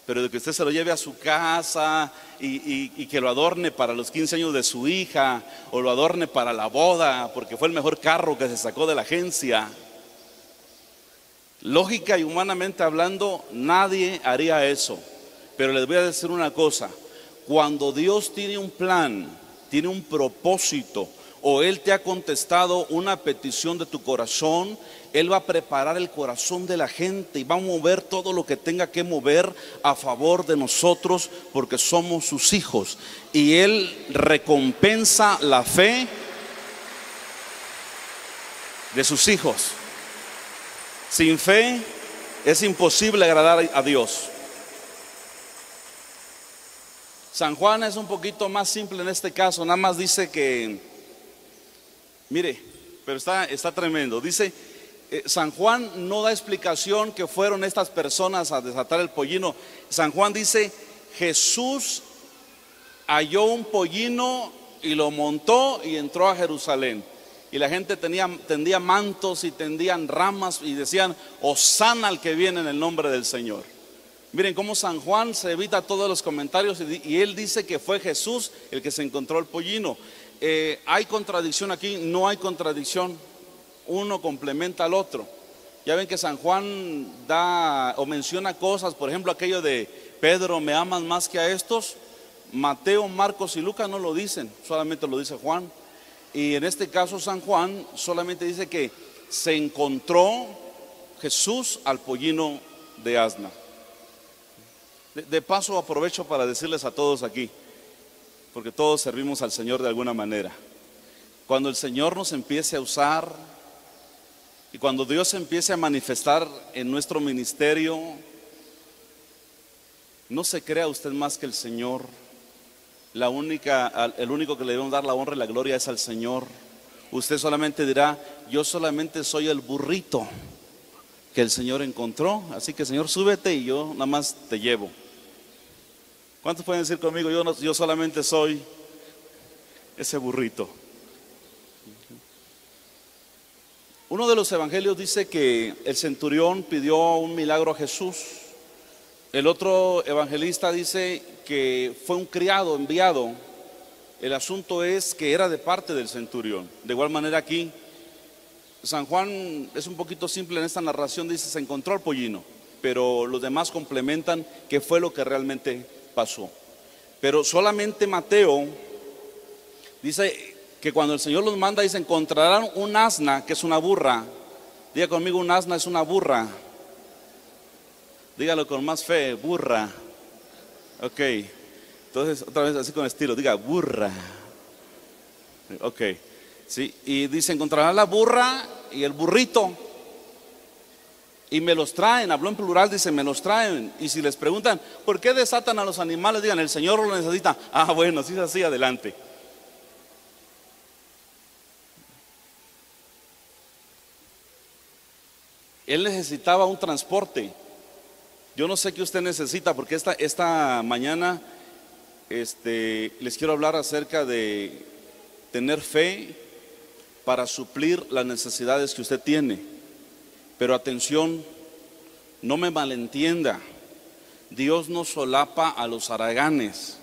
Pero de que usted se lo lleve a su casa y que lo adorne para los 15 años de su hija, o lo adorne para la boda porque fue el mejor carro que se sacó de la agencia, lógica y humanamente hablando, nadie haría eso. Pero les voy a decir una cosa: cuando Dios tiene un plan, tiene un propósito, o Él te ha contestado una petición de tu corazón, Él va a preparar el corazón de la gente y va a mover todo lo que tenga que mover a favor de nosotros, porque somos sus hijos. Y Él recompensa la fe de sus hijos. Sin fe es imposible agradar a Dios. San Juan es un poquito más simple en este caso, nada más dice que, mire, pero está tremendo. Dice, San Juan no da explicación que fueron estas personas a desatar el pollino. San Juan dice, Jesús halló un pollino y lo montó y entró a Jerusalén. Y la gente tendía mantos y tendían ramas y decían, Hosana al que viene en el nombre del Señor. Miren cómo San Juan se evita todos los comentarios y él dice que fue Jesús el que se encontró el pollino. ¿Hay contradicción aquí? No hay contradicción. Uno complementa al otro. Ya ven que San Juan da o menciona cosas, por ejemplo aquello de Pedro, ¿me amas más que a estos? Mateo, Marcos y Lucas no lo dicen, solamente lo dice Juan. Y en este caso San Juan solamente dice que se encontró Jesús al pollino de asna. De paso aprovecho para decirles a todos aquí, porque todos servimos al Señor de alguna manera. Cuando el Señor nos empiece a usar y cuando Dios empiece a manifestar en nuestro ministerio, no se crea usted más que el Señor. El único que le debemos dar la honra y la gloria es al Señor. Usted solamente dirá, yo solamente soy el burrito que el Señor encontró, así que Señor, súbete y yo nada más te llevo. ¿Cuántos pueden decir conmigo, yo solamente soy ese burrito? Uno de los evangelios dice que el centurión pidió un milagro a Jesús. El otro evangelista dice que fue un criado enviado. El asunto es que era de parte del centurión. De igual manera aquí, San Juan es un poquito simple en esta narración, dice se encontró el pollino, pero los demás complementan qué fue lo que realmente pasó. Pero solamente Mateo dice que cuando el Señor los manda, dice encontrarán un asna, que es una burra. Diga conmigo, un asna es una burra. Dígalo con más fe, burra. Ok, entonces otra vez así con estilo, diga burra. Ok, sí, y dice encontrarán la burra y el burrito y me los traen. Habló en plural, dice me los traen. Y si les preguntan ¿por qué desatan a los animales? Digan el Señor lo necesita. Ah, bueno, si es así, adelante. Él necesitaba un transporte. Yo no sé qué usted necesita, porque esta mañana les quiero hablar acerca de tener fe para suplir las necesidades que usted tiene. Pero atención, no me malentienda, Dios no solapa a los haraganes.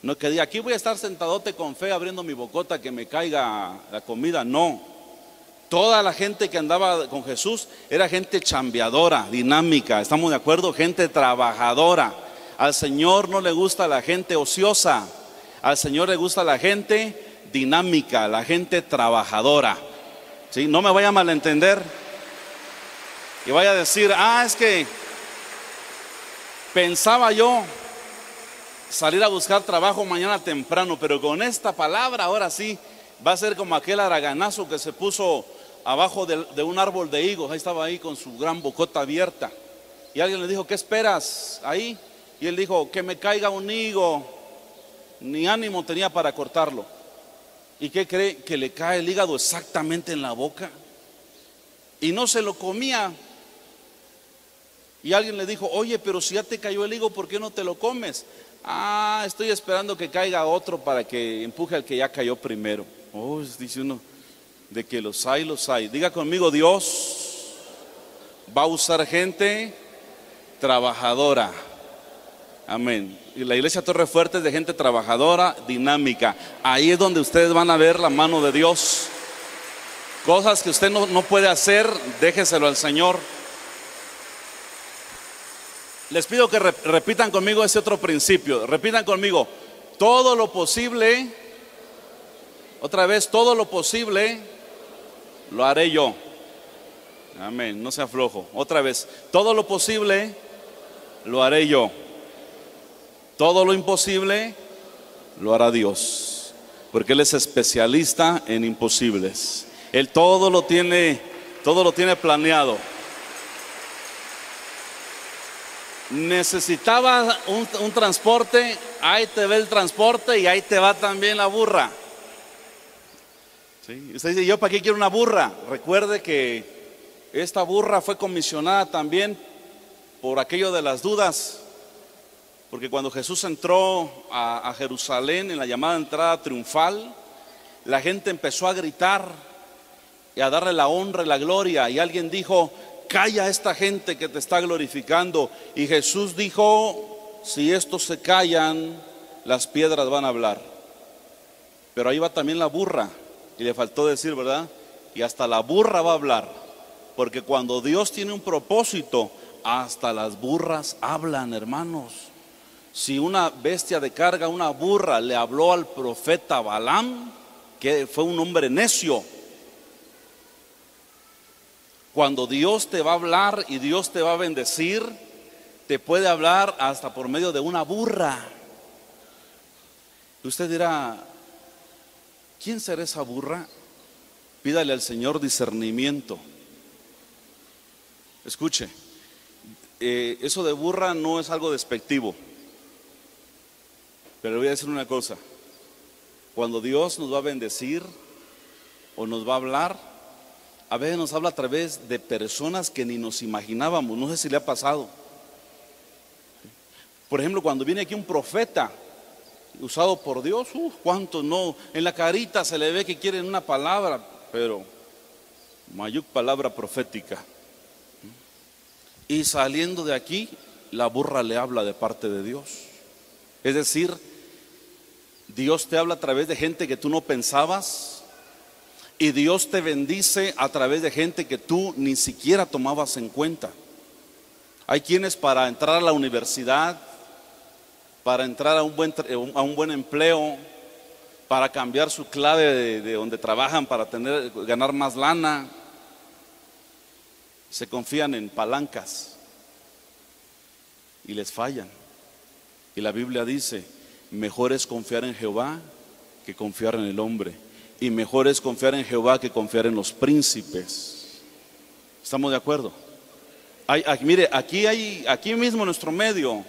No que diga, aquí voy a estar sentadote con fe abriendo mi bocota que me caiga la comida, no. Toda la gente que andaba con Jesús era gente chambeadora, dinámica, ¿estamos de acuerdo? Gente trabajadora. Al Señor no le gusta la gente ociosa, al Señor le gusta la gente dinámica, la gente trabajadora. ¿Sí? No me vaya a malentender y vaya a decir, es que pensaba yo salir a buscar trabajo mañana temprano, pero con esta palabra ahora sí va a ser como aquel haraganazo que se puso abajo de un árbol de higos. Ahí estaba ahí con su gran bocota abierta y alguien le dijo, ¿qué esperas ahí? Y él dijo, que me caiga un higo. Ni ánimo tenía para cortarlo. ¿Y qué cree? Que le cae el hígado exactamente en la boca y no se lo comía. Y alguien le dijo, oye, pero si ya te cayó el higo, ¿por qué no te lo comes? Estoy esperando que caiga otro para que empuje al que ya cayó primero. Dice uno, de que los hay, los hay. Diga conmigo, Dios va a usar gente trabajadora. Amén. Y la iglesia Torre Fuerte es de gente trabajadora, dinámica. Ahí es donde ustedes van a ver la mano de Dios. Cosas que usted no puede hacer, déjeselo al Señor. Les pido que repitan conmigo ese otro principio. Repitan conmigo, todo lo posible, otra vez, todo lo posible lo haré yo. Amén, no sea flojo. Otra vez, todo lo posible lo haré yo. Todo lo imposible lo hará Dios, porque Él es especialista en imposibles. Él todo lo tiene planeado. Necesitaba un transporte, ahí te ve el transporte y ahí te va también la burra. ¿Sí? Usted dice, ¿yo para qué quiero una burra? Recuerde que esta burra fue comisionada también por aquello de las dudas, porque cuando Jesús entró a Jerusalén en la llamada entrada triunfal, la gente empezó a gritar y a darle la honra y la gloria, y alguien dijo, calla a esta gente que te está glorificando. Y Jesús dijo, si estos se callan, las piedras van a hablar. Pero ahí va también la burra, y le faltó decir, ¿verdad? Y hasta la burra va a hablar, porque cuando Dios tiene un propósito, hasta las burras hablan, hermanos. Si una bestia de carga, una burra, le habló al profeta Balaam, que fue un hombre necio. Cuando Dios te va a hablar y Dios te va a bendecir, te puede hablar hasta por medio de una burra. Y usted dirá, ¿quién será esa burra? Pídale al Señor discernimiento. Escuche, eso de burra no es algo despectivo. Pero le voy a decir una cosa. Cuando Dios nos va a bendecir o nos va a hablar, a veces nos habla a través de personas que ni nos imaginábamos. No sé si le ha pasado. Por ejemplo, cuando viene aquí un profeta usado por Dios, cuántos no, en la carita se le ve que quieren una palabra, pero mayuc palabra profética. Y saliendo de aquí, la burra le habla de parte de Dios. Es decir, Dios te habla a través de gente que tú no pensabas, y Dios te bendice a través de gente que tú ni siquiera tomabas en cuenta. Hay quienes para entrar a la universidad, para entrar a un buen empleo, para cambiar su clave de donde trabajan para ganar más lana, se confían en palancas y les fallan. Y la Biblia dice, mejor es confiar en Jehová que confiar en el hombre. Y mejor es confiar en Jehová que confiar en los príncipes. ¿Estamos de acuerdo? Mire, aquí mismo en nuestro medio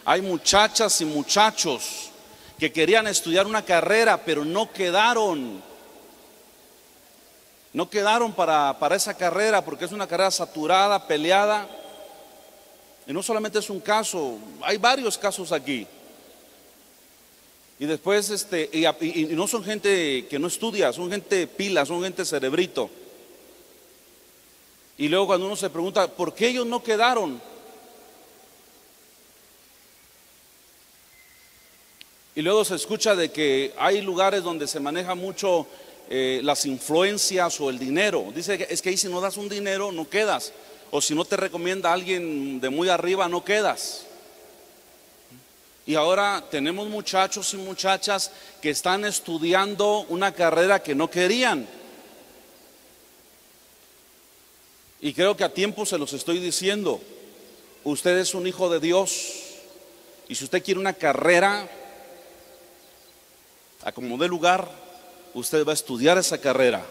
hay muchachas y muchachos que querían estudiar una carrera, pero no quedaron. No quedaron para esa carrera, porque es una carrera saturada, peleada. Y no solamente es un caso, hay varios casos aquí. Y después, y no son gente que no estudia, son gente pila, son gente cerebrito. Y luego cuando uno se pregunta, ¿por qué ellos no quedaron? Y luego se escucha de que hay lugares donde se maneja mucho las influencias o el dinero. Dice que es que ahí si no das un dinero no quedas. O si no te recomienda a alguien de muy arriba no quedas. Y ahora tenemos muchachos y muchachas que están estudiando una carrera que no querían. Y creo que a tiempo se los estoy diciendo. Usted es un hijo de Dios. Y si usted quiere una carrera, a como dé lugar, usted va a estudiar esa carrera.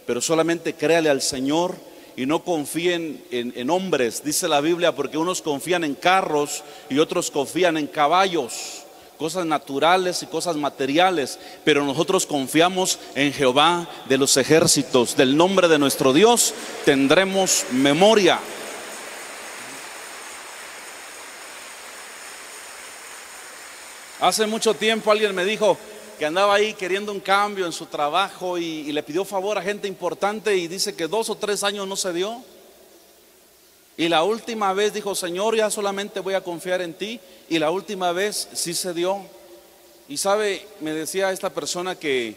Pero solamente créale al Señor y no confíen en hombres, dice la Biblia, porque unos confían en carros y otros confían en caballos, cosas naturales y cosas materiales, pero nosotros confiamos en Jehová de los ejércitos. Del nombre de nuestro Dios tendremos memoria. Hace mucho tiempo alguien me dijo que andaba ahí queriendo un cambio en su trabajo y le pidió favor a gente importante y dice que 2 o 3 años no se dio. Y la última vez dijo, Señor, ya solamente voy a confiar en ti. Y la última vez sí se dio. Y sabe, me decía esta persona que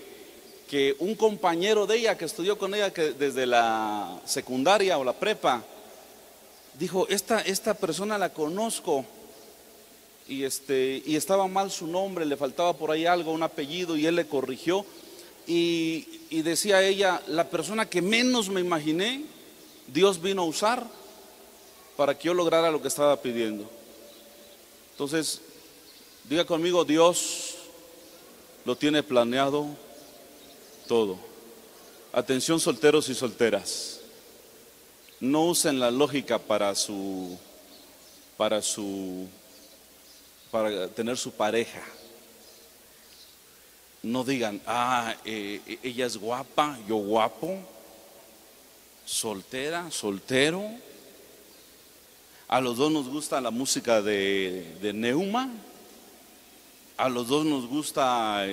un compañero de ella que estudió con ella que desde la secundaria o la prepa, dijo, esta persona la conozco. Y estaba mal su nombre, le faltaba por ahí algo, un apellido, y él le corrigió. Y decía ella, la persona que menos me imaginé, Dios vino a usar para que yo lograra lo que estaba pidiendo. Entonces, diga conmigo, Dios lo tiene planeado todo. Atención, solteros y solteras. No usen la lógica para tener su pareja. No digan, ella es guapa, yo guapo, soltera, soltero. A los dos nos gusta la música de Neuma. A los dos nos gusta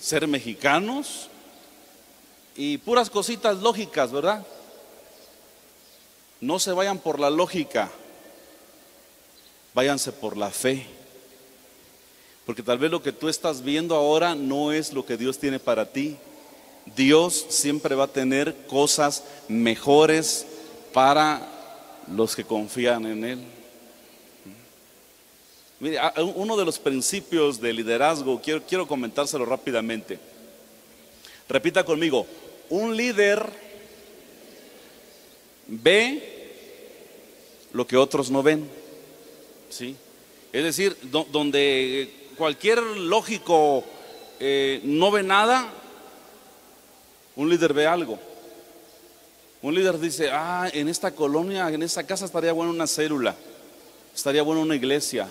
ser mexicanos. Y puras cositas lógicas, ¿verdad? No se vayan por la lógica, váyanse por la fe. Porque tal vez lo que tú estás viendo ahora no es lo que Dios tiene para ti. Dios siempre va a tener cosas mejores para los que confían en Él. Mire, uno de los principios de liderazgo, quiero comentárselo rápidamente. Repita conmigo: un líder ve lo que otros no ven. ¿Sí? Es decir, donde cualquier lógico no ve nada, un líder ve algo. Un líder dice, en esta colonia, en esta casa estaría buena una célula, estaría buena una iglesia.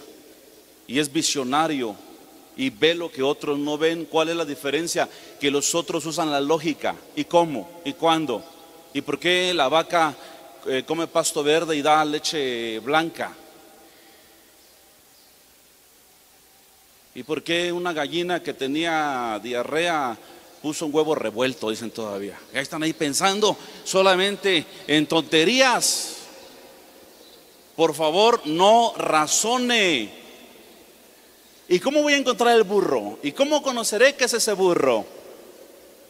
Y es visionario y ve lo que otros no ven. ¿Cuál es la diferencia? Que los otros usan la lógica. ¿Y cómo? ¿Y cuándo? ¿Y por qué la vaca come pasto verde y da leche blanca? ¿Y por qué una gallina que tenía diarrea puso un huevo revuelto? Dicen todavía. Ya están ahí pensando solamente en tonterías. Por favor, no razone. ¿Y cómo voy a encontrar el burro? ¿Y cómo conoceré que es ese burro?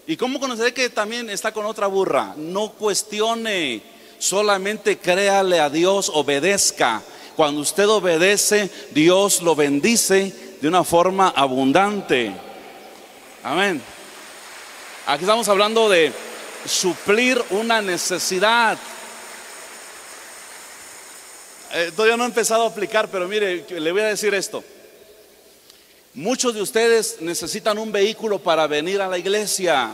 ¿Y cómo conoceré que también está con otra burra? No cuestione, solamente créale a Dios, obedezca. Cuando usted obedece, Dios lo bendice de una forma abundante. Amén. Aquí estamos hablando de suplir una necesidad. Todavía no he empezado a aplicar, pero mire, le voy a decir esto. Muchos de ustedes necesitan un vehículo para venir a la iglesia.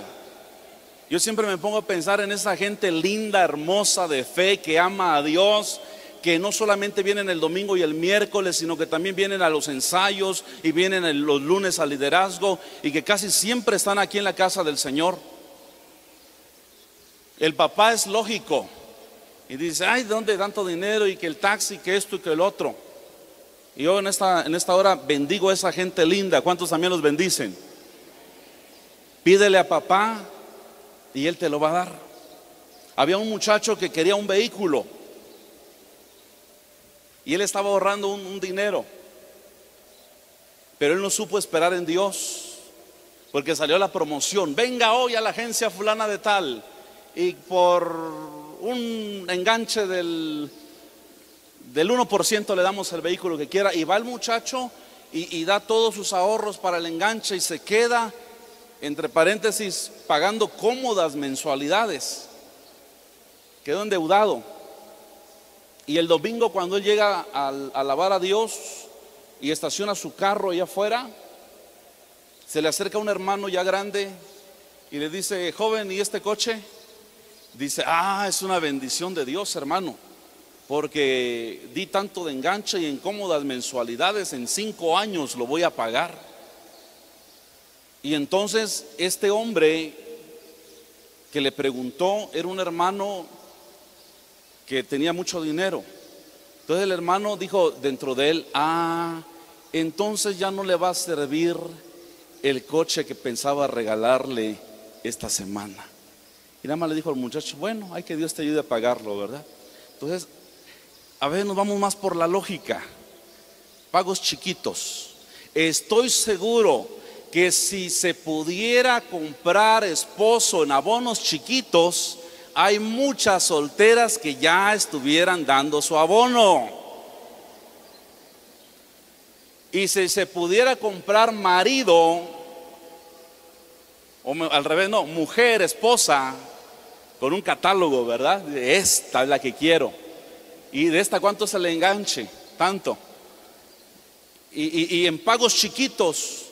Yo siempre me pongo a pensar en esa gente linda, hermosa, de fe, que ama a Dios, que no solamente vienen el domingo y el miércoles, sino que también vienen a los ensayos y vienen los lunes al liderazgo, y que casi siempre están aquí en la casa del Señor. El papá es lógico y dice, ¿de dónde tanto dinero? Y que el taxi, que esto y que el otro. Y yo en esta hora bendigo a esa gente linda. ¿Cuántos también los bendicen? Pídele a papá y él te lo va a dar. Había un muchacho que quería un vehículo y él estaba ahorrando un dinero, pero él no supo esperar en Dios, porque salió la promoción. Venga hoy a la agencia fulana de tal, y por un enganche del 1% le damos el vehículo que quiera. Y va el muchacho y da todos sus ahorros para el enganche, y se queda, entre paréntesis, pagando cómodas mensualidades. Quedó endeudado. Y el domingo, cuando él llega a alabar a Dios y estaciona su carro allá afuera, se le acerca un hermano ya grande y le dice, joven, ¿y este coche? Dice, es una bendición de Dios, hermano, porque di tanto de enganche y en cómodas mensualidades, en 5 años lo voy a pagar. Y entonces este hombre que le preguntó era un hermano que tenía mucho dinero. Entonces el hermano dijo dentro de él, entonces ya no le va a servir el coche que pensaba regalarle esta semana. Y nada más le dijo al muchacho, bueno, hay que Dios te ayude a pagarlo, ¿verdad? Entonces, a veces nos vamos más por la lógica. Pagos chiquitos. Estoy seguro que si se pudiera comprar esposo en abonos chiquitos, hay muchas solteras que ya estuvieran dando su abono. Y si se pudiera comprar marido, o al revés, no, mujer, esposa, con un catálogo, ¿verdad? Esta es la que quiero. Y de esta, ¿cuánto se le enganche? Tanto. Y en pagos chiquitos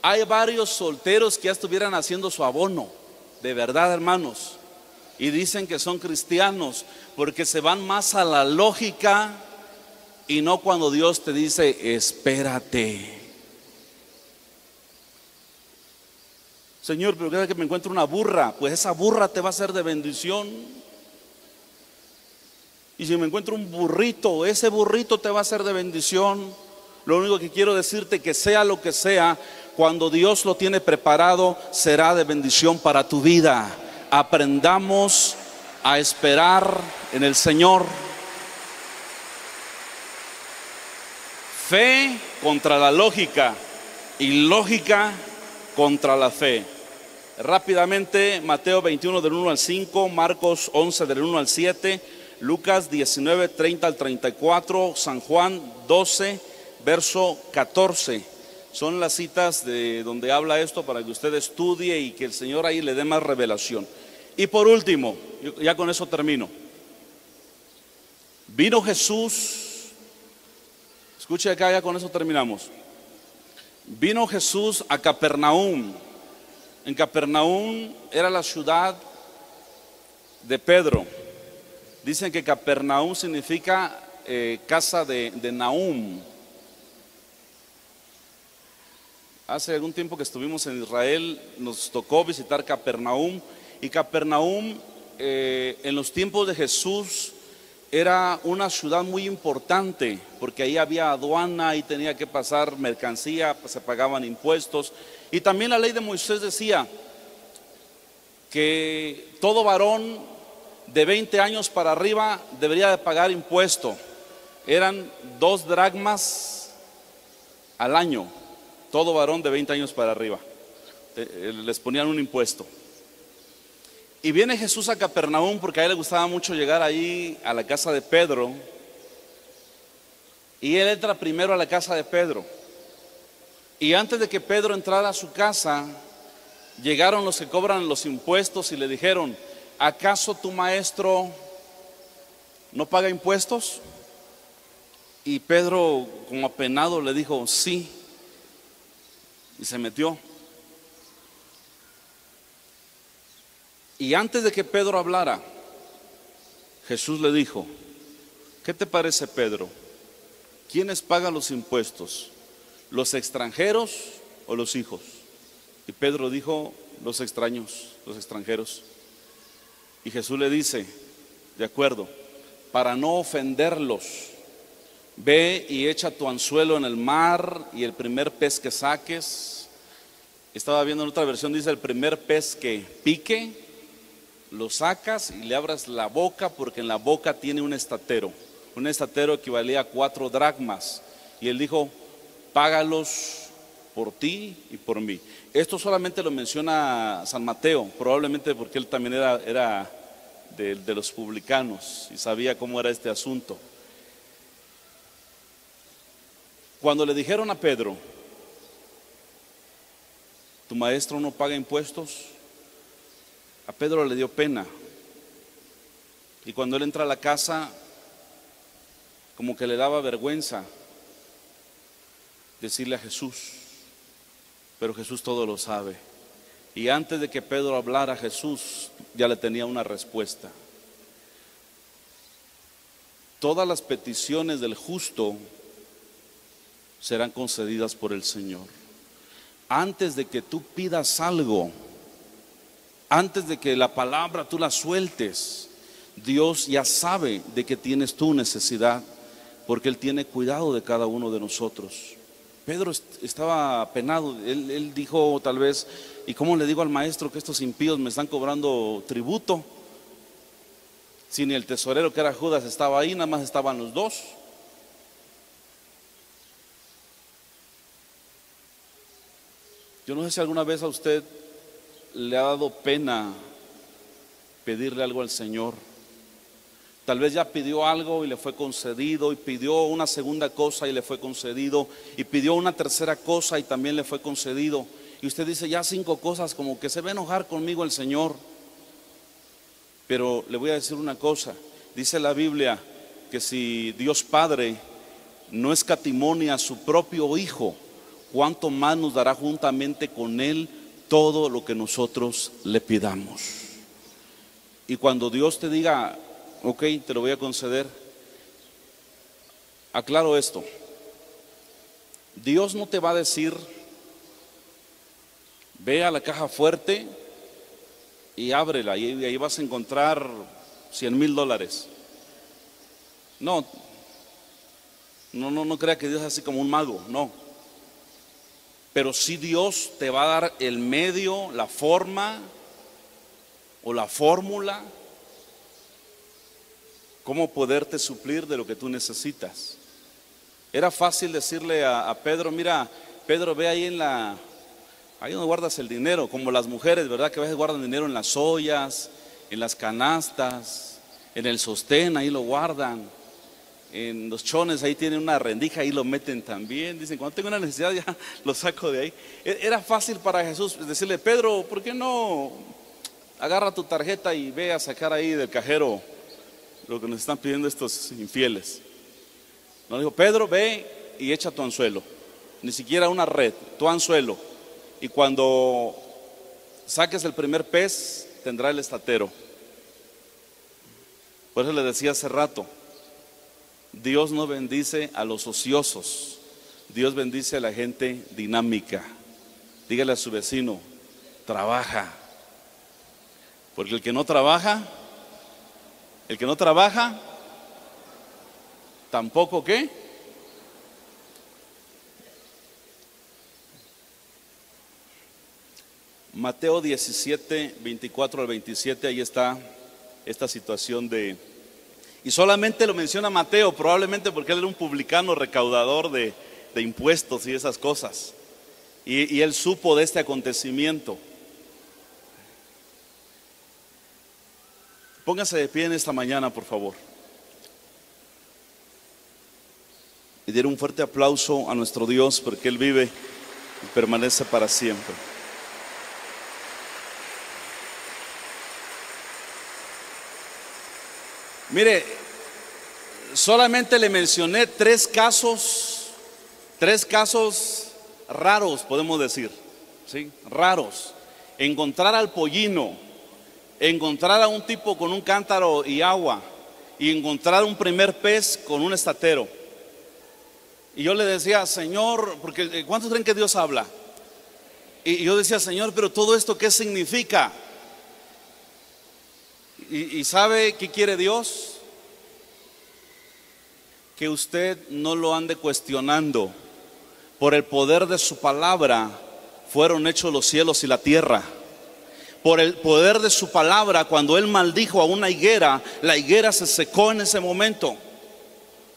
hay varios solteros que ya estuvieran haciendo su abono. de verdad, hermanos, y dicen que son cristianos porque se van más a la lógica y no cuando Dios te dice espérate. Señor, pero cada que me encuentro una burra, pues esa burra te va a ser de bendición. Y si me encuentro un burrito, ese burrito te va a ser de bendición. Lo único que quiero decirte, que sea lo que sea, cuando Dios lo tiene preparado, será de bendición para tu vida. Aprendamos a esperar en el Señor. Fe contra la lógica y lógica contra la fe. Rápidamente, Mateo 21 del 1 al 5, Marcos 11 del 1 al 7, Lucas 19, 30 al 34, San Juan 12, verso 14. Son las citas de donde habla esto para que usted estudie y que el Señor ahí le dé más revelación. Y por último, ya con eso termino. Vino Jesús, escuche acá, ya con eso terminamos. Vino Jesús a Capernaum. En Capernaum era la ciudad de Pedro. Dicen que Capernaum significa casa de Nahum. Hace algún tiempo que estuvimos en Israel, nos tocó visitar Capernaum. Y Capernaum, en los tiempos de Jesús, era una ciudad muy importante, porque ahí había aduana y tenía que pasar mercancía, se pagaban impuestos. Y también la ley de Moisés decía que todo varón de 20 años para arriba debería de pagar impuesto. Eran 2 dracmas al año, todo varón de 20 años para arriba. Les ponían un impuesto. Y viene Jesús a Capernaum porque a él le gustaba mucho llegar ahí a la casa de Pedro. Y él entra primero a la casa de Pedro. Y antes de que Pedro entrara a su casa, llegaron los que cobran los impuestos y le dijeron: ¿acaso tu maestro no paga impuestos? Y Pedro, como apenado, le dijo: sí. Y se metió. Y antes de que Pedro hablara, Jesús le dijo: ¿qué te parece, Pedro? ¿Quiénes pagan los impuestos? ¿Los extranjeros o los hijos? Y Pedro dijo: los extraños, los extranjeros. Y Jesús le dice: de acuerdo, para no ofenderlos, ve y echa tu anzuelo en el mar, y el primer pez que saques, estaba viendo en otra versión, dice: el primer pez que pique, lo sacas y le abras la boca, porque en la boca tiene un estatero. Un estatero equivalía a 4 dracmas. Y él dijo: págalos por ti y por mí. Esto solamente lo menciona San Mateo, probablemente porque él también era de los publicanos y sabía cómo era este asunto. Cuando le dijeron a Pedro: ¿tu maestro no paga impuestos?, a Pedro le dio pena. Y cuando él entra a la casa, como que le daba vergüenza decirle a Jesús. Pero Jesús todo lo sabe. Y antes de que Pedro hablara, Jesús ya le tenía una respuesta. Todas las peticiones del justo serán concedidas por el Señor. Antes de que tú pidas algo, antes de que la palabra tú la sueltes, Dios ya sabe de que tienes tu necesidad, porque Él tiene cuidado de cada uno de nosotros. Pedro estaba apenado. Él dijo tal vez: ¿y cómo le digo al maestro que estos impíos me están cobrando tributo? Si ni el tesorero, que era Judas, estaba ahí, nada más estaban los dos. Yo no sé si alguna vez a usted le ha dado pena pedirle algo al Señor. Tal vez ya pidió algo y le fue concedido, y pidió una segunda cosa y le fue concedido, y pidió una tercera cosa y también le fue concedido. Y usted dice: ya 5 cosas, como que se va a enojar conmigo el Señor. Pero le voy a decir una cosa. Dice la Biblia que si Dios Padre no escatimó a su propio Hijo, ¿cuánto más nos dará juntamente con Él todo lo que nosotros le pidamos. Y cuando Dios te diga, ok, te lo voy a conceder, aclaro esto: Dios no te va a decir, ve a la caja fuerte y ábrela y ahí vas a encontrar $100,000. No crea que Dios es así como un mago, no. Pero sí Dios te va a dar el medio, la forma o la fórmula, cómo poderte suplir de lo que tú necesitas. Era fácil decirle a Pedro, mira, Pedro, ve ahí ahí donde guardas el dinero, como las mujeres, ¿verdad? Que a veces guardan dinero en las ollas, en las canastas, en el sostén, ahí lo guardan. En los chones ahí tienen una rendija, ahí lo meten también. Dicen, cuando tengo una necesidad ya lo saco de ahí. Era fácil para Jesús decirle, Pedro, ¿por qué no agarra tu tarjeta y ve a sacar ahí del cajero lo que nos están pidiendo estos infieles? No, dijo, Pedro, ve y echa tu anzuelo. Ni siquiera una red, tu anzuelo. Y cuando saques el primer pez, tendrá el estatero. Por eso le decía hace rato, Dios no bendice a los ociosos, Dios bendice a la gente dinámica. Dígale a su vecino, trabaja. Porque el que no trabaja, tampoco ¿qué? Mateo 17, 24 al 27, ahí está esta situación y solamente lo menciona Mateo, probablemente porque él era un publicano recaudador de impuestos y esas cosas. Y él supo de este acontecimiento. Póngase de pie en esta mañana, por favor. Y diera un fuerte aplauso a nuestro Dios, porque Él vive y permanece para siempre. Mire, solamente le mencioné tres casos raros, podemos decir, ¿sí? Raros. Encontrar al pollino, encontrar a un tipo con un cántaro y agua, y encontrar un primer pez con un estatero. Y yo le decía, Señor, porque ¿cuántos creen que Dios habla? Y yo decía, Señor, pero todo esto, ¿qué significa? ¿Y sabe qué quiere Dios? Que usted no lo ande cuestionando. Por el poder de su palabra fueron hechos los cielos y la tierra. Por el poder de su palabra, cuando Él maldijo a una higuera, la higuera se secó en ese momento.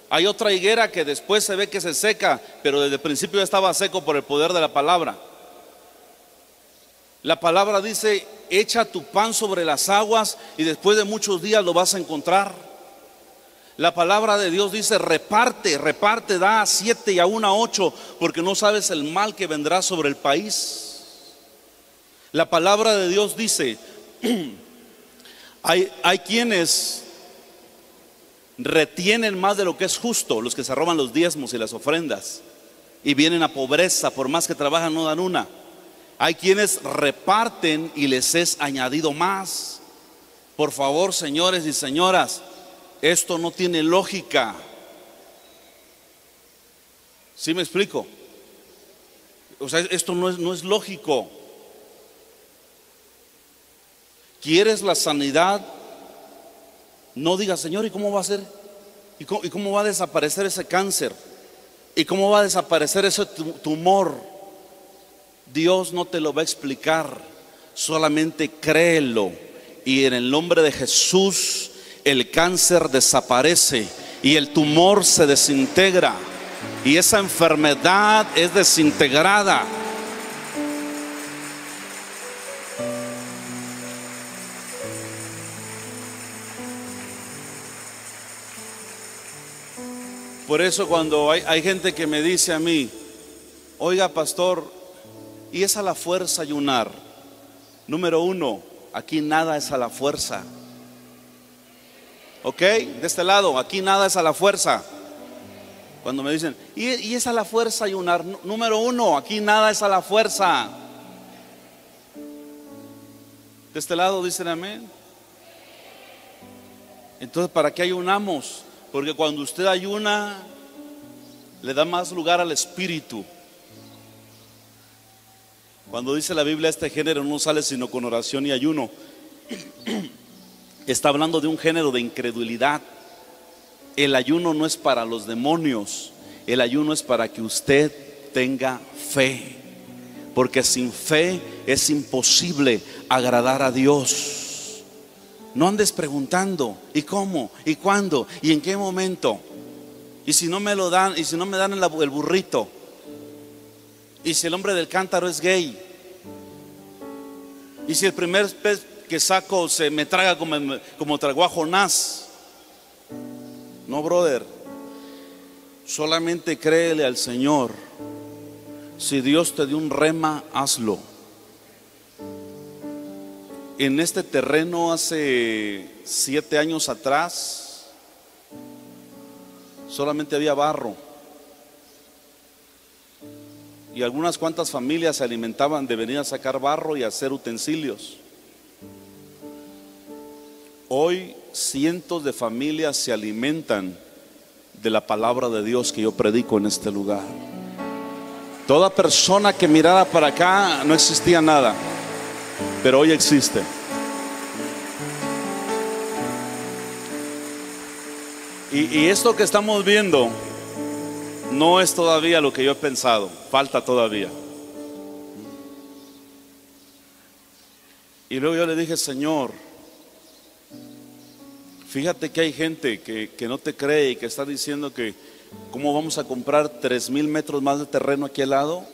Hay otra higuera que después se ve que se seca, pero desde el principio ya estaba seco por el poder de la palabra. La palabra dice, echa tu pan sobre las aguas y después de muchos días lo vas a encontrar. La palabra de Dios dice, reparte, da a 7 y aún a 8, porque no sabes el mal que vendrá sobre el país. La palabra de Dios dice, hay quienes retienen más de lo que es justo, los que se roban los diezmos y las ofrendas, y vienen a pobreza, por más que trabajan no dan una. Hay quienes reparten y les es añadido más. Por favor, señores y señoras, esto no tiene lógica. ¿Sí me explico? O sea, esto no es lógico. ¿Quieres la sanidad? No digas, Señor, ¿y cómo va a ser? ¿Y cómo va a desaparecer ese cáncer? ¿Y cómo va a desaparecer ese tumor? Dios no te lo va a explicar, solamente créelo. Y en el nombre de Jesús, el cáncer desaparece y el tumor se desintegra y esa enfermedad es desintegrada. Por eso cuando hay gente que me dice a mí, oiga pastor, ¿y es a la fuerza ayunar? Número 1, aquí nada es a la fuerza. ¿Ok? De este lado, aquí nada es a la fuerza. Cuando me dicen, ¿y es a la fuerza ayunar? Número 1, aquí nada es a la fuerza. De este lado dicen amén. Entonces, ¿para qué ayunamos? Porque cuando usted ayuna, le da más lugar al Espíritu. Cuando dice la Biblia, este género no sale sino con oración y ayuno, está hablando de un género de incredulidad. El ayuno no es para los demonios, el ayuno es para que usted tenga fe, porque sin fe es imposible agradar a Dios. No andes preguntando, ¿y cómo? ¿Y cuándo? ¿Y en qué momento? ¿Y si no me lo dan? ¿Y si no me dan el burrito? ¿Y si el hombre del cántaro es gay? ¿Y si el primer pez que saco se me traga como tragó a Jonás? No, brother. Solamente créele al Señor. Si Dios te dio un rema, hazlo. En este terreno hace 7 años atrás solamente había barro, y algunas cuantas familias se alimentaban de venir a sacar barro y hacer utensilios. Hoy cientos de familias se alimentan de la palabra de Dios que yo predico en este lugar. Toda persona que mirara para acá no existía nada, pero hoy existe. Y esto que estamos viendo no es todavía lo que yo he pensado, falta todavía. Y luego yo le dije, Señor, fíjate que hay gente que no te cree y que está diciendo que ¿cómo vamos a comprar 3,000 metros más de terreno aquí al lado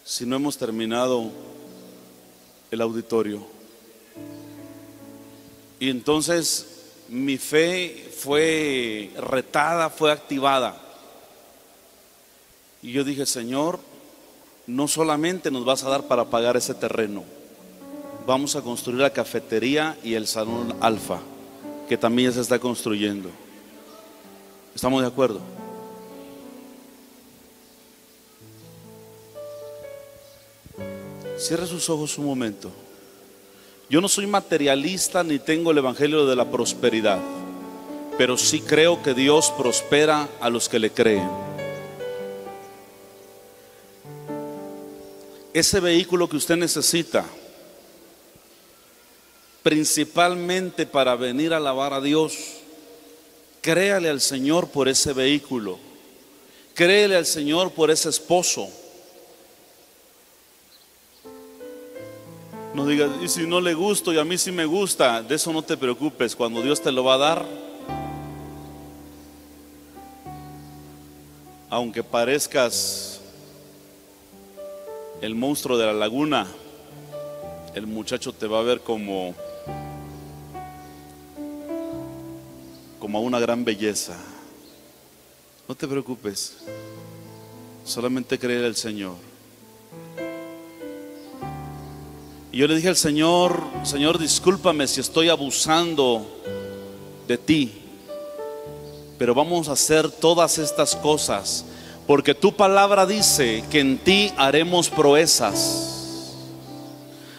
si no hemos terminado el auditorio? Y entonces mi fe fue retada, fue activada. Y yo dije, Señor, no solamente nos vas a dar para pagar ese terreno, vamos a construir la cafetería y el salón Alfa, que también ya se está construyendo. ¿Estamos de acuerdo? Cierre sus ojos un momento. Yo no soy materialista ni tengo el evangelio de la prosperidad, pero sí creo que Dios prospera a los que le creen. Ese vehículo que usted necesita, principalmente para venir a alabar a Dios, créale al Señor por ese vehículo, créele al Señor por ese esposo. No digas, y si no le gusto y a mí sí me gusta, de eso no te preocupes, cuando Dios te lo va a dar, aunque parezcas el monstruo de la laguna, el muchacho te va a ver como una gran belleza. No te preocupes, solamente créele al Señor. Y yo le dije al Señor, Señor, discúlpame si estoy abusando de ti, pero vamos a hacer todas estas cosas porque tu palabra dice que en ti haremos proezas.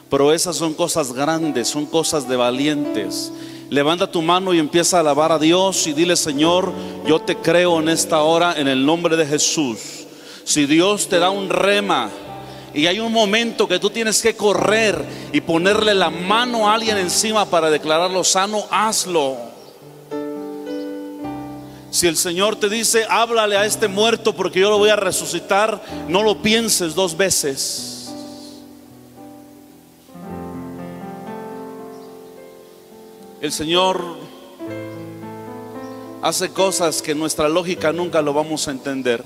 Proezas son cosas grandes, son cosas de valientes. Levanta tu mano y empieza a alabar a Dios y dile, Señor, yo te creo en esta hora en el nombre de Jesús. Si Dios te da un rema y hay un momento que tú tienes que correr y ponerle la mano a alguien encima para declararlo sano, hazlo. Si el Señor te dice, háblale a este muerto porque yo lo voy a resucitar, no lo pienses 2 veces. El Señor hace cosas que nuestra lógica nunca lo vamos a entender.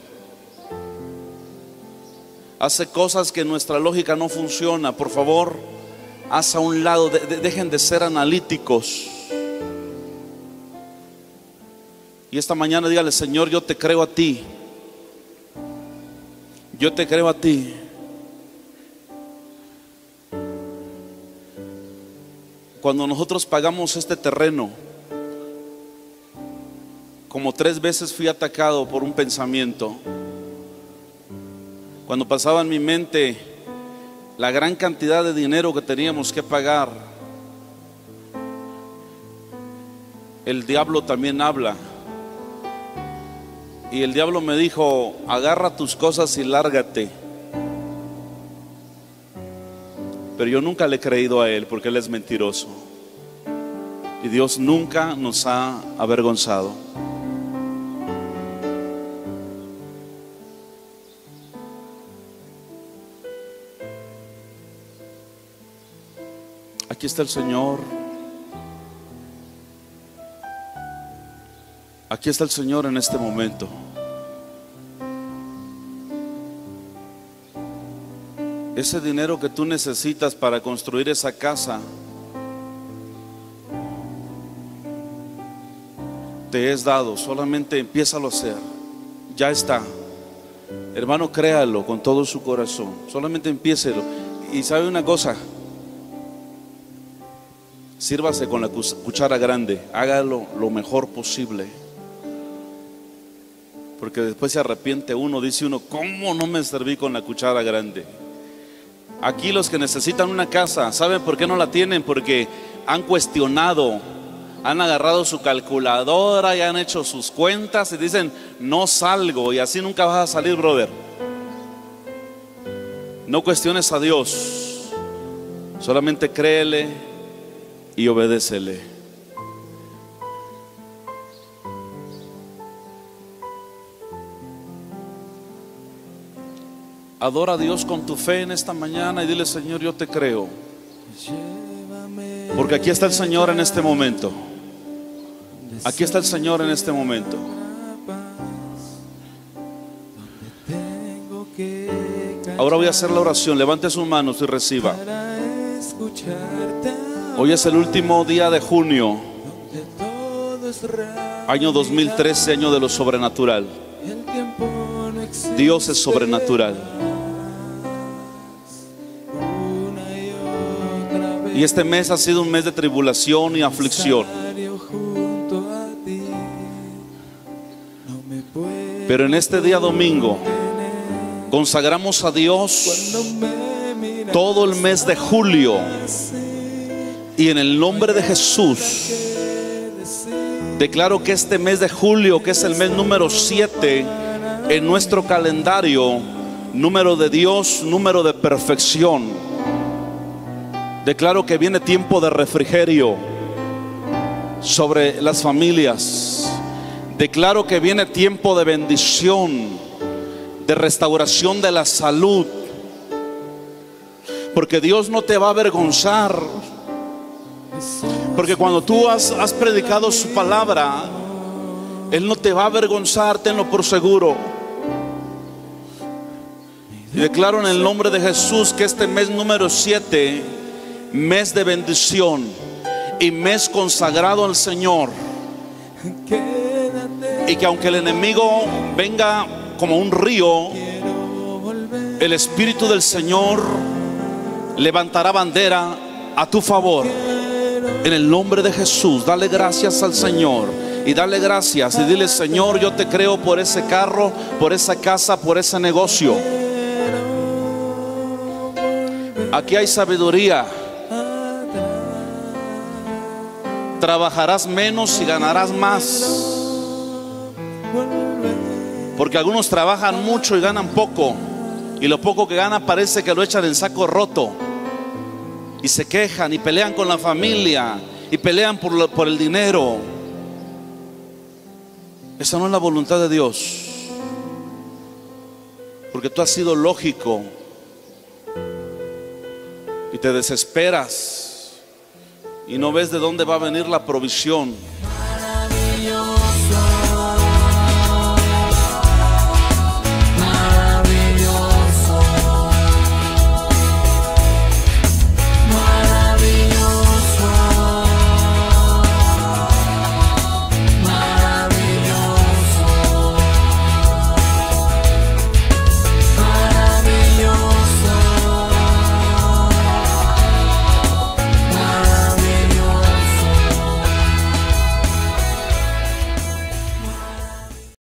Hace cosas que nuestra lógica no funciona. Por favor, haz a un lado, dejen de ser analíticos. Y esta mañana dígale, Señor, yo te creo a ti. Yo te creo a ti. Cuando nosotros pagamos este terreno, como 3 veces fui atacado por un pensamiento. Cuando pasaba en mi mente la gran cantidad de dinero que teníamos que pagar, el diablo también habla. Y el diablo me dijo: agarra tus cosas y lárgate. Pero yo nunca le he creído a él, porque él es mentiroso. Y Dios nunca nos ha avergonzado. Aquí está el Señor. Aquí está el Señor en este momento. Ese dinero que tú necesitas para construir esa casa, te es dado. Solamente empiézalo a hacer. Ya está. Hermano, créalo con todo su corazón. Solamente empiécelo. Y sabe una cosa, sírvase con la cuchara grande. Hágalo lo mejor posible, porque después se arrepiente uno. Dice uno: ¿cómo no me serví con la cuchara grande? Aquí los que necesitan una casa, ¿saben por qué no la tienen? Porque han cuestionado, han agarrado su calculadora y han hecho sus cuentas y dicen: no salgo. Y así nunca vas a salir, brother. No cuestiones a Dios, solamente créele y obedécele. Adora a Dios con tu fe en esta mañana y dile: Señor, yo te creo. Porque aquí está el Señor en este momento. Aquí está el Señor en este momento. Ahora voy a hacer la oración. Levante sus manos y reciba. Hoy es el último día de junio, año 2013, año de lo sobrenatural. Dios es sobrenatural. Y este mes ha sido un mes de tribulación y aflicción. Pero en este día domingo consagramos a Dios todo el mes de julio. Y en el nombre de Jesús declaro que este mes de julio, que es el mes número 7 en nuestro calendario, número de Dios, número de perfección, declaro que viene tiempo de refrigerio sobre las familias. Declaro que viene tiempo de bendición, de restauración de la salud, porque Dios no te va a avergonzar. Porque cuando tú has predicado su palabra, Él no te va a avergonzar, tenlo por seguro. Y declaro en el nombre de Jesús que este mes número 7, mes de bendición y mes consagrado al Señor, y que aunque el enemigo venga como un río, el Espíritu del Señor levantará bandera a tu favor. En el nombre de Jesús, dale gracias al Señor y dale gracias y dile: Señor, yo te creo por ese carro, por esa casa, por ese negocio. Aquí hay sabiduría. Trabajarás menos y ganarás más, porque algunos trabajan mucho y ganan poco, y lo poco que ganan parece que lo echan en saco roto, y se quejan y pelean con la familia y pelean por el dinero. Esa no es la voluntad de Dios, porque tú has sido lógico y te desesperas y no ves de dónde va a venir la provisión.